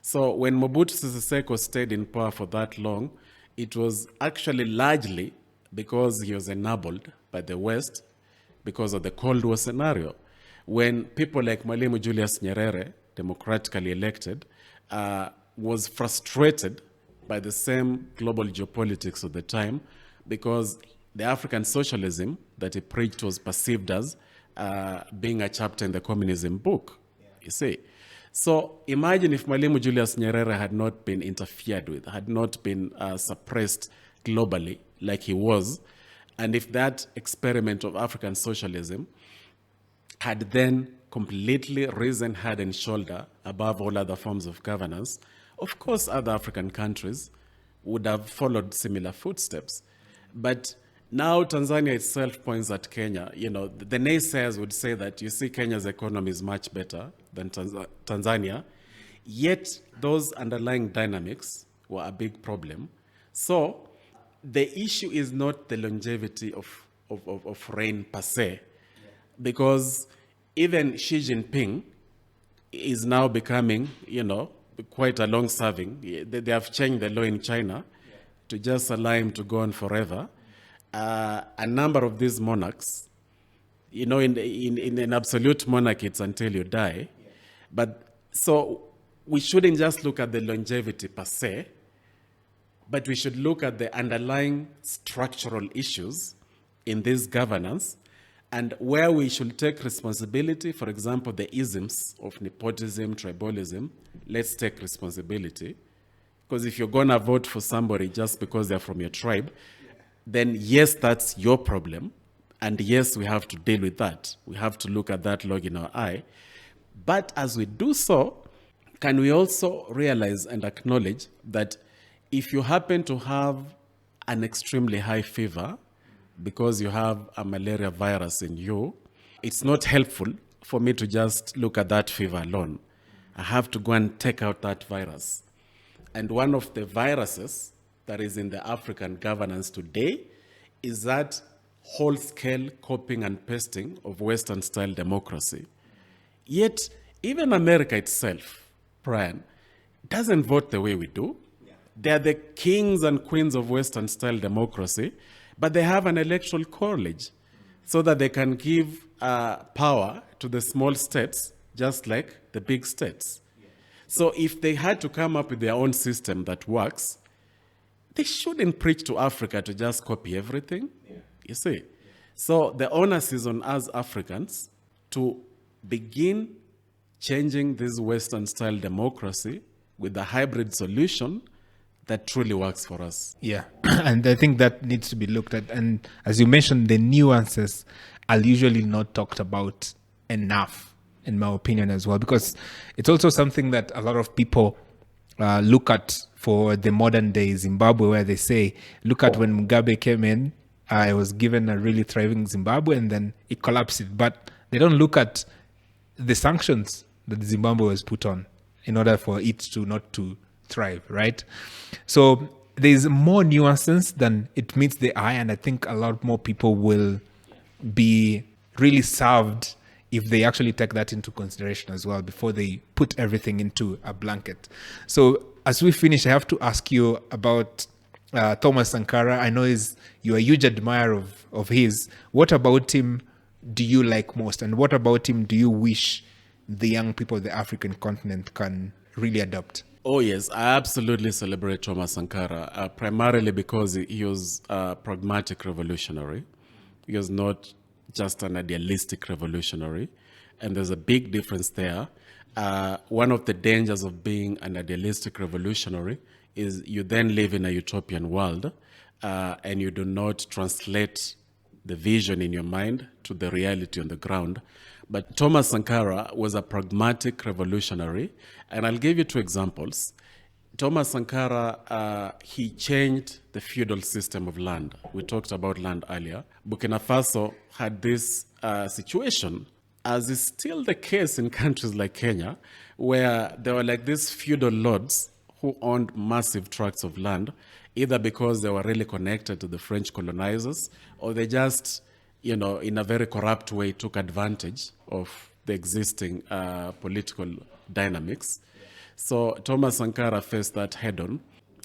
So when Mobutu Sese Seko stayed in power for that long, it was actually largely because he was enabled by the West because of the Cold War scenario. When people like Mwalimu Julius Nyerere, democratically elected, was frustrated by the same global geopolitics of the time because the African socialism that he preached was perceived as being a chapter in the communism book, you see. So imagine if Mwalimu Julius Nyerere had not been interfered with, had not been suppressed globally like he was, and if that experiment of African socialism had then completely risen head and shoulder above all other forms of governance, of course other African countries would have followed similar footsteps. But now Tanzania itself points at Kenya. You know, the naysayers would say that, you see, Kenya's economy is much better than Tanzania, yet those underlying dynamics were a big problem. So the issue is not the longevity of reign per se, because even Xi Jinping is now becoming, you know, quite a long-serving. They have changed the law in China to just allow him to go on forever. A number of these monarchs, you know, in an absolute monarchy, it's until you die. But so we shouldn't just look at the longevity per se, but we should look at the underlying structural issues in this governance and where we should take responsibility. For example, the isms of nepotism, tribalism, let's take responsibility. Because if you're going to vote for somebody just because they're from your tribe, then yes, that's your problem. And yes, we have to deal with that. We have to look at that log in our eye. But as we do so, can we also realize and acknowledge that if you happen to have an extremely high fever because you have a malaria virus in you, it's not helpful for me to just look at that fever alone. I have to go and take out that virus. And one of the viruses that is in the African governance today is that whole-scale copying and pasting of Western-style democracy. Yet, even America itself, Brian, doesn't vote the way we do. They're the kings and queens of Western-style democracy, but they have an electoral college so that they can give power to the small states just like the big states. So if they had to come up with their own system that works, they shouldn't preach to Africa to just copy everything, you see. So the onus is on us Africans to begin changing this Western-style democracy with a hybrid solution that truly works for us. Yeah, and I think that needs to be looked at. And as you mentioned, the nuances are usually not talked about enough, in my opinion, as well, because it's also something that a lot of people look at for the modern day Zimbabwe, where they say, look at when Mugabe came in, I was given a really thriving Zimbabwe, and then it collapsed. But they don't look at the sanctions that Zimbabwe was put on in order for it to not to thrive, right? So there's more nuances than it meets the eye, and I think a lot more people will be really served if they actually take that into consideration as well before they put everything into a blanket. So as we finish, I have to ask you about Thomas Sankara. I know you're a huge admirer of his. What about him do you like most? And what about him do you wish the young people of the African continent can really adopt? Oh, yes. I absolutely celebrate Thomas Sankara, primarily because he was a pragmatic revolutionary. He was not just an idealistic revolutionary. And there's a big difference there. One of the dangers of being an idealistic revolutionary is you then live in a utopian world and you do not translate the vision in your mind to the reality on the ground. But Thomas Sankara was a pragmatic revolutionary, and I'll give you two examples. Thomas Sankara, he changed the feudal system of land. We talked about land earlier. Burkina Faso had this situation as is still the case in countries like Kenya, where there were like these feudal lords who owned massive tracts of land, either because they were really connected to the French colonizers, or they just, in a very corrupt way, took advantage of the existing political dynamics. So Thomas Sankara faced that head on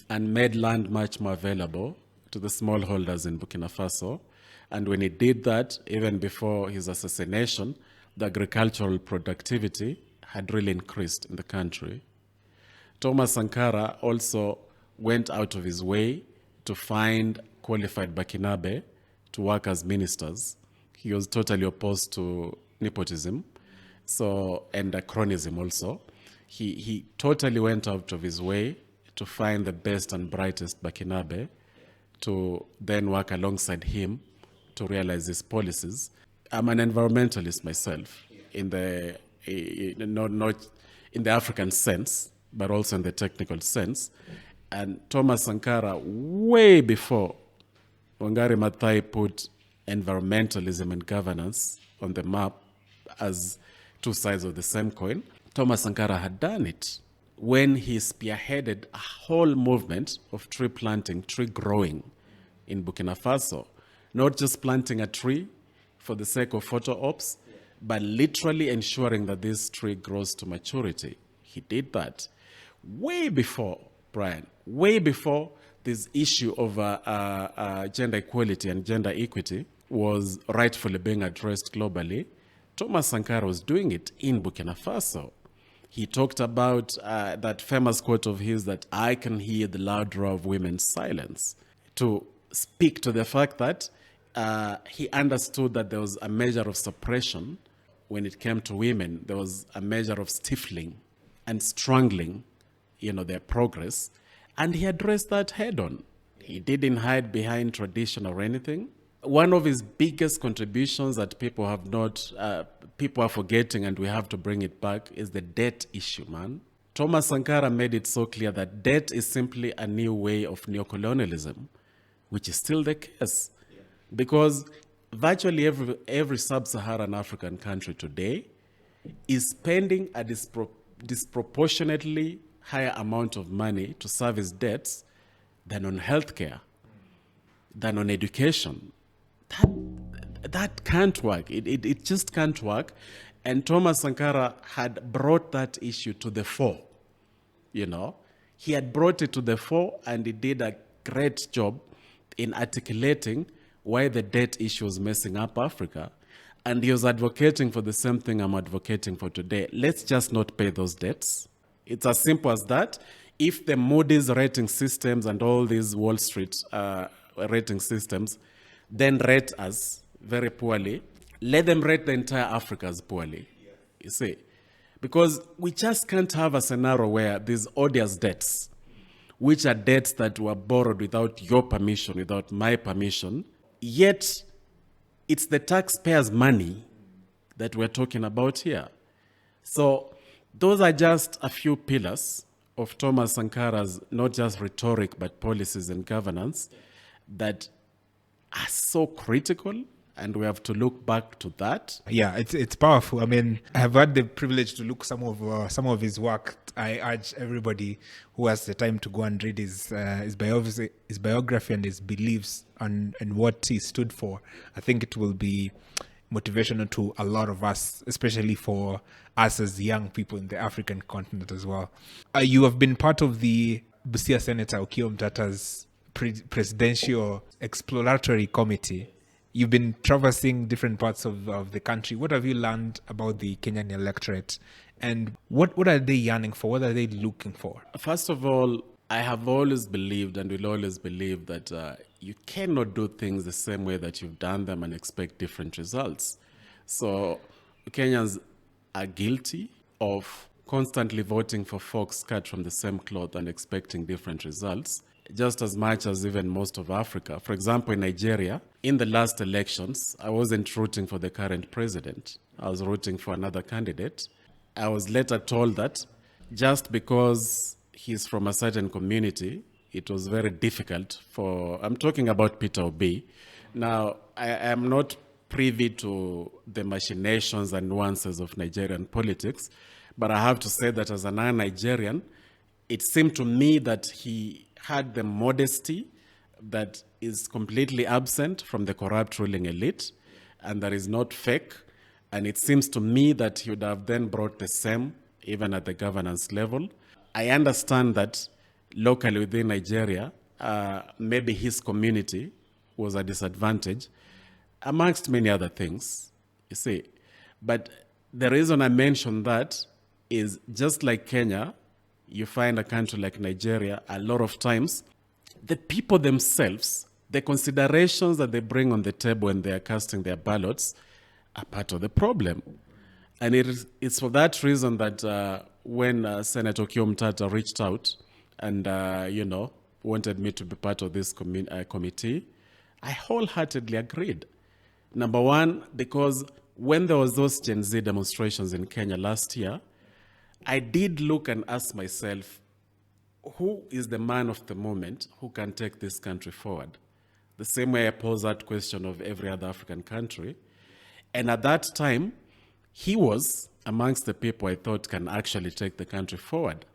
and made land much more available to the smallholders in Burkina Faso. And when he did that, even before his assassination, the agricultural productivity had really increased in the country. Thomas Sankara also went out of his way to find qualified Burkinabe to work as ministers. He was totally opposed to nepotism, and cronyism also. He totally went out of his way to find the best and brightest Burkinabe to then work alongside him to realize his policies. I'm an environmentalist myself, not in the African sense, but also in the technical sense. And Thomas Sankara, way before Wangari Maathai put environmentalism and governance on the map as two sides of the same coin, Thomas Sankara had done it when he spearheaded a whole movement of tree planting, tree growing in Burkina Faso. Not just planting a tree for the sake of photo ops, but literally ensuring that this tree grows to maturity. He did that way before, Brian, way before this issue of gender equality and gender equity was rightfully being addressed globally. Thomas Sankara was doing it in Burkina Faso. He talked about that famous quote of his that I can hear the loud roar of women's silence, to speak to the fact that he understood that there was a measure of suppression when it came to women. There was a measure of stifling and strangling, their progress. And he addressed that head on. He didn't hide behind tradition or anything. One of his biggest contributions that people are forgetting, and we have to bring it back, is the debt issue, man. Thomas Sankara made it so clear that debt is simply a new way of neocolonialism, which is still the case. Because virtually every sub-Saharan African country today is spending a disproportionately higher amount of money to service debts than on healthcare, than on education. That can't work. It just can't work. And Thomas Sankara had brought that issue to the fore. He had brought it to the fore, and he did a great job in articulating why the debt issue was messing up Africa. And he was advocating for the same thing I'm advocating for today. Let's just not pay those debts. It's as simple as that. If the Moody's rating systems and all these Wall Street rating systems then rate us very poorly, let them rate the entire Africa as poorly. You see? Because we just can't have a scenario where these odious debts, which are debts that were borrowed without your permission, without my permission, yet it's the taxpayers' money that we're talking about here. So those are just a few pillars of Thomas Sankara's not just rhetoric, but policies and governance that are so critical, and we have to look back to that. Yeah, it's powerful. I mean, I have had the privilege to look some of his work. I urge everybody who has the time to go and read his biography and his beliefs and what he stood for. I think it will be motivational to a lot of us, especially for us as young people in the African continent as well. You have been part of the Busia Senator Okiya Mtata's presidential exploratory committee. You've been traversing different parts of the country. What have you learned about the Kenyan electorate? And what are they yearning for? What are they looking for? First of all, I have always believed and will always believe that you cannot do things the same way that you've done them and expect different results. So Kenyans are guilty of constantly voting for folks cut from the same cloth and expecting different results, just as much as even most of Africa. For example, in Nigeria, in the last elections, I wasn't rooting for the current president. I was rooting for another candidate. I was later told that just because he's from a certain community, it was very difficult for, I'm talking about Peter Obi. Now, I am not privy to the machinations and nuances of Nigerian politics, but I have to say that as a non-Nigerian, it seemed to me that he had the modesty that is completely absent from the corrupt ruling elite, and that is not fake. And it seems to me that he would have then brought the same, even at the governance level. I understand that locally within Nigeria, maybe his community was a disadvantage, amongst many other things, you see. But the reason I mention that is just like Kenya, you find a country like Nigeria, a lot of times, the people themselves, the considerations that they bring on the table when they are casting their ballots are part of the problem. And it's for that reason that when Senator Kiomtata reached out and, wanted me to be part of this committee, I wholeheartedly agreed. Number one, because when there was those Gen Z demonstrations in Kenya last year, I did look and ask myself, who is the man of the moment who can take this country forward? The same way I pose that question of every other African country. And at that time, he was amongst the people I thought can actually take the country forward.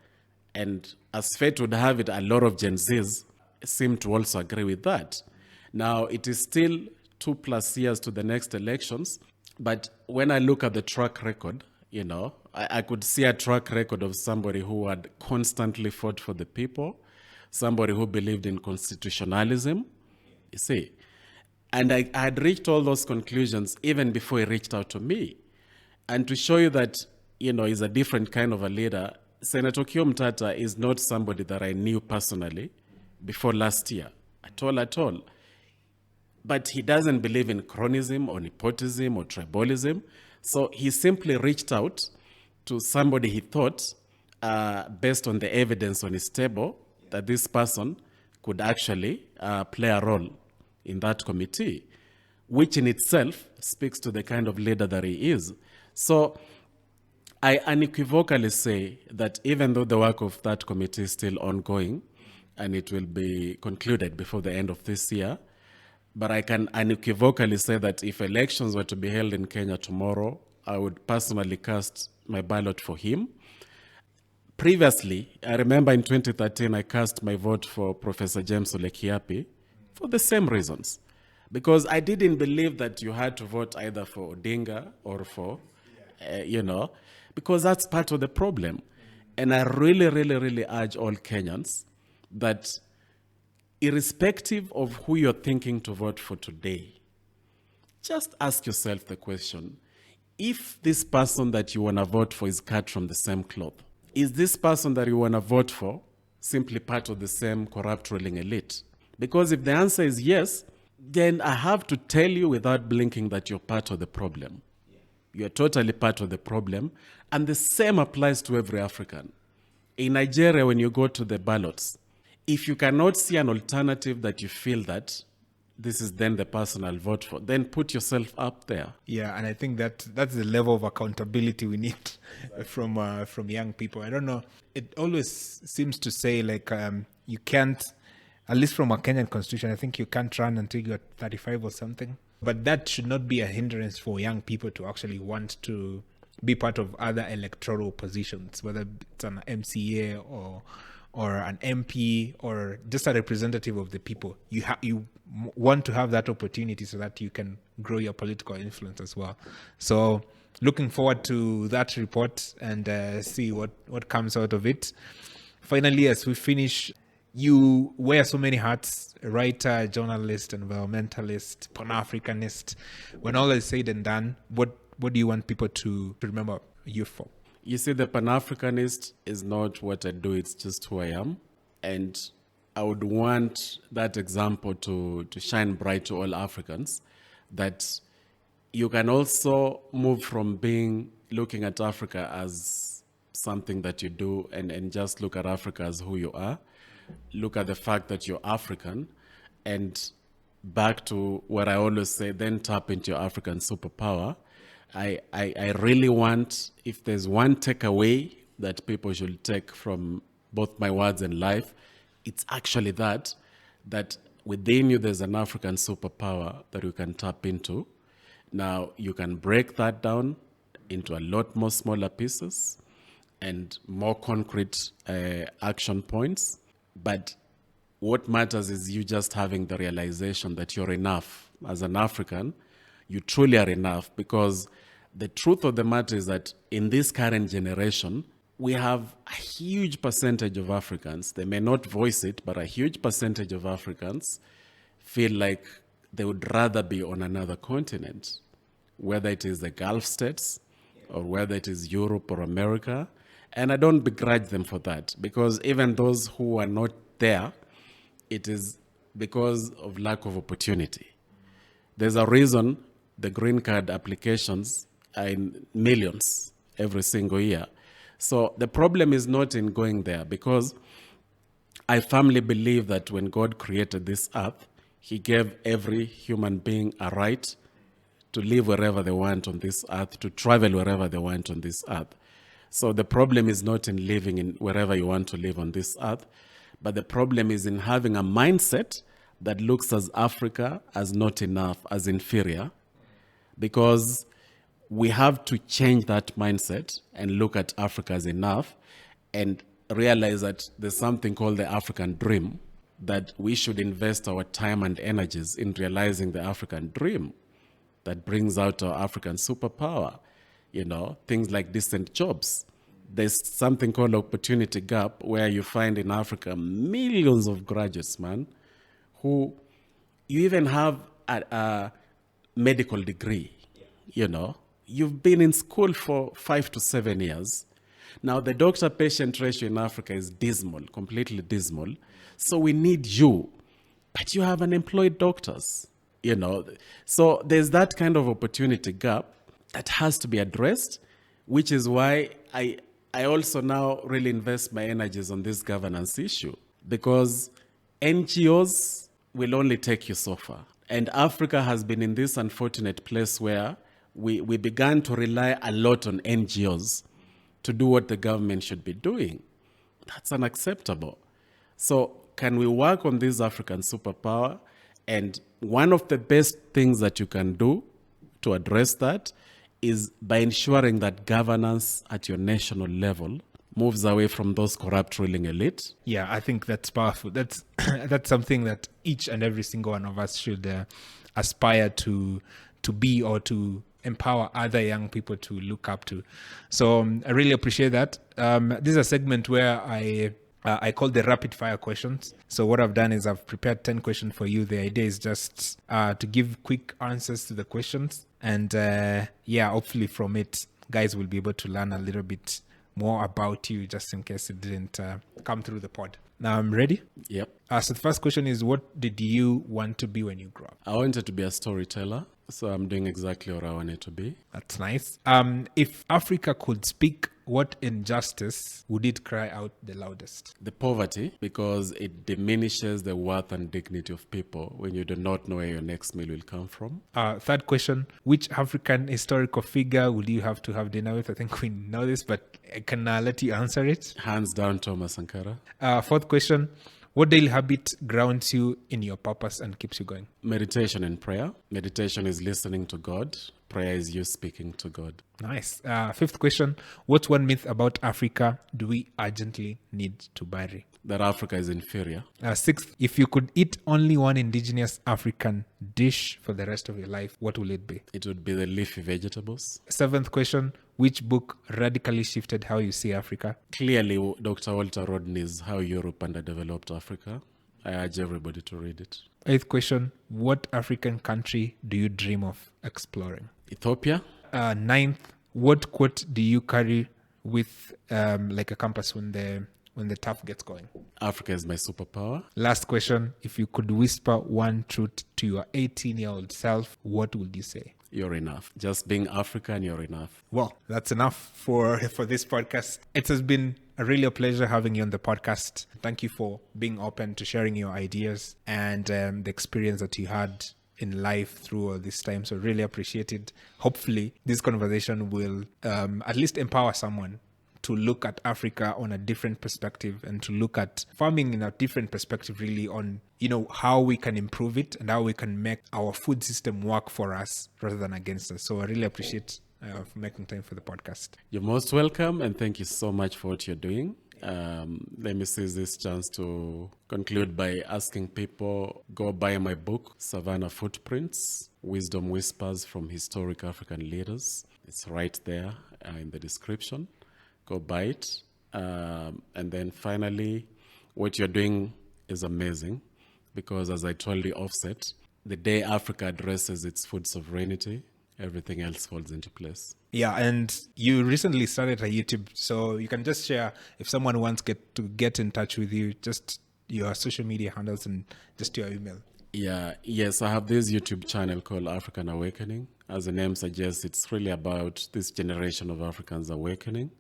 And as fate would have it, a lot of Gen Zs seem to also agree with that. Now, it is still 2+ years to the next elections, but when I look at the track record, I could see a track record of somebody who had constantly fought for the people, somebody who believed in constitutionalism, you see. And I had reached all those conclusions even before he reached out to me. And to show you that, he's a different kind of a leader, Senator Kiomtata is not somebody that I knew personally before last year, at all. But he doesn't believe in chronism or nepotism or tribalism. So he simply reached out to somebody he thought, based on the evidence on his table, that this person could actually play a role in that committee, which in itself speaks to the kind of leader that he is. So I unequivocally say that even though the work of that committee is still ongoing and it will be concluded before the end of this year, but I can unequivocally say that if elections were to be held in Kenya tomorrow, I would personally cast my ballot for him. Previously, I remember in 2013, I cast my vote for Professor James Ole Kiapi for the same reasons. Because I didn't believe that you had to vote either for Odinga or for, because that's part of the problem. And I really, really, really urge all Kenyans that irrespective of who you're thinking to vote for today, just ask yourself the question, if this person that you want to vote for is cut from the same cloth, is this person that you want to vote for simply part of the same corrupt ruling elite? Because if the answer is yes, then I have to tell you without blinking that you're part of the problem. You're totally part of the problem. And the same applies to every African. In Nigeria, when you go to the ballots, if you cannot see an alternative that you feel that this is then the person I'll vote for, then put yourself up there. Yeah, and I think that's the level of accountability we need from young people. I don't know. It always seems to say you can't, at least from our Kenyan constitution, I think you can't run until you're 35 or something. But that should not be a hindrance for young people to actually want to be part of other electoral positions, whether it's an MCA or an MP or just a representative of the people. You want to have that opportunity so that you can grow your political influence as well. So looking forward to that report and see what comes out of it. Finally, as we finish, you wear so many hats: writer, journalist, environmentalist, Pan-Africanist. When all is said and done, what do you want people to remember you for? You see, the Pan-Africanist is not what I do, it's just who I am. And I would want that example to shine bright to all Africans, that you can also move from looking at Africa as something that you do and just look at Africa as who you are. Look at the fact that you're African, and back to what I always say, then tap into your African superpower. I really want, if there's one takeaway that people should take from both my words and life, it's actually that within you there's an African superpower that you can tap into. Now, you can break that down into a lot more smaller pieces and more concrete action points. But what matters is you just having the realization that you're enough. As an African, you truly are enough, because the truth of the matter is that in this current generation, we have a huge percentage of Africans, they may not voice it, but a huge percentage of Africans feel like they would rather be on another continent, whether it is the Gulf states or whether it is Europe or America. And I don't begrudge them for that, because even those who are not there, it is because of lack of opportunity. There's a reason the green card applications are in millions every single year. So the problem is not in going there, because I firmly believe that when God created this earth, he gave every human being a right to live wherever they want on this earth, to travel wherever they want on this earth. So the problem is not in living in wherever you want to live on this earth, but the problem is in having a mindset that looks as Africa as not enough, as inferior, because we have to change that mindset and look at Africa as enough and realize that there's something called the African dream, that we should invest our time and energies in realizing the African dream that brings out our African superpower. You know, things like decent jobs. There's something called opportunity gap, where you find in Africa millions of graduates, man, who you even have a medical degree, you know. You've been in school for 5 to 7 years. Now, the doctor-patient ratio in Africa is dismal, completely dismal. So we need you, but you have unemployed doctors, you know. So there's that kind of opportunity gap that has to be addressed, which is why I also now really invest my energies on this governance issue, because NGOs will only take you so far. And Africa has been in this unfortunate place where we began to rely a lot on NGOs to do what the government should be doing. That's unacceptable. So can we work on this African superpower? And one of the best things that you can do to address that is by ensuring that governance at your national level moves away from those corrupt ruling elite. Yeah, I think that's powerful. That's that's something that each and every single one of us should aspire to be, or to empower other young people to look up to. So I really appreciate that. This is a segment where I call the rapid fire questions. So what I've done is I've prepared 10 questions for you. The idea is just to give quick answers to the questions. And hopefully from it, guys will be able to learn a little bit more about you, just in case it didn't come through the pod. Now I'm ready. Yep. So the first question is, what did you want to be when you grew up? I wanted to be a storyteller, so I'm doing exactly what I wanted to be. That's nice. If Africa could speak, what injustice would it cry out the loudest? The poverty, because it diminishes the worth and dignity of people when you do not know where your next meal will come from. Third question, which African historical figure would you have to have dinner with? I think we know this, but I can let you answer it. Hands down, Thomas Sankara. Fourth question, what daily habit grounds you in your purpose and keeps you going? Meditation and prayer. Meditation is listening to God. Prayer is you speaking to God. Nice. Fifth question, what's one myth about Africa do we urgently need to bury? That Africa is inferior. Sixth, if you could eat only one indigenous African dish for the rest of your life, what will it be? It would be the leafy vegetables. Seventh question, which book radically shifted how you see Africa? Clearly, Dr. Walter Rodney's How Europe Underdeveloped Africa. I urge everybody to read it. Eighth question, what African country do you dream of exploring? Ethiopia. Ninth, what quote do you carry with like a compass when the tough gets going? Africa is my superpower. Last question, if you could whisper one truth to your 18-year-old self, what would you say? You're enough. Just being African, you're enough. Well, that's enough for this podcast. It has been really a pleasure having you on the podcast. Thank you for being open to sharing your ideas and the experience that you had in life through all this time. So really appreciate it. Hopefully, this conversation will at least empower someone to look at Africa on a different perspective and to look at farming in a different perspective, really, on, how we can improve it and how we can make our food system work for us rather than against us. So I really appreciate for making time for the podcast. You're most welcome, and thank you so much for what you're doing. Let me seize this chance to conclude by asking people, go buy my book, Savannah Footprints, Wisdom Whispers from Historic African Leaders. It's right there in the description. Go buy it. And then finally, what you're doing is amazing, because as I told the offset, the day Africa addresses its food sovereignty, everything else falls into place. Yeah, and you recently started a YouTube, so you can just share, if someone wants to get in touch with you, just your social media handles and just your email. Yes, I have this YouTube channel called African Awakening. As the name suggests, it's really about this generation of Africans awakening,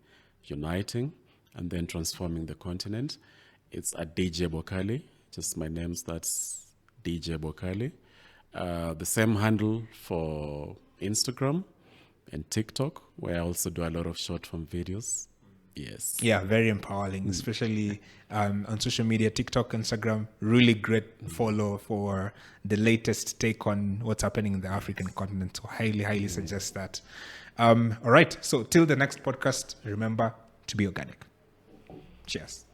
uniting, and then transforming the continent. It's at DJ Bwakali, just my name, that's DJ Bwakali. The same handle for Instagram and TikTok, where I also do a lot of short form videos. Yes. Yeah, very empowering, especially on social media, TikTok, Instagram. Really great follow for the latest take on what's happening in the African continent. So highly suggest that. All right. So till the next podcast, remember to be organic. Cheers.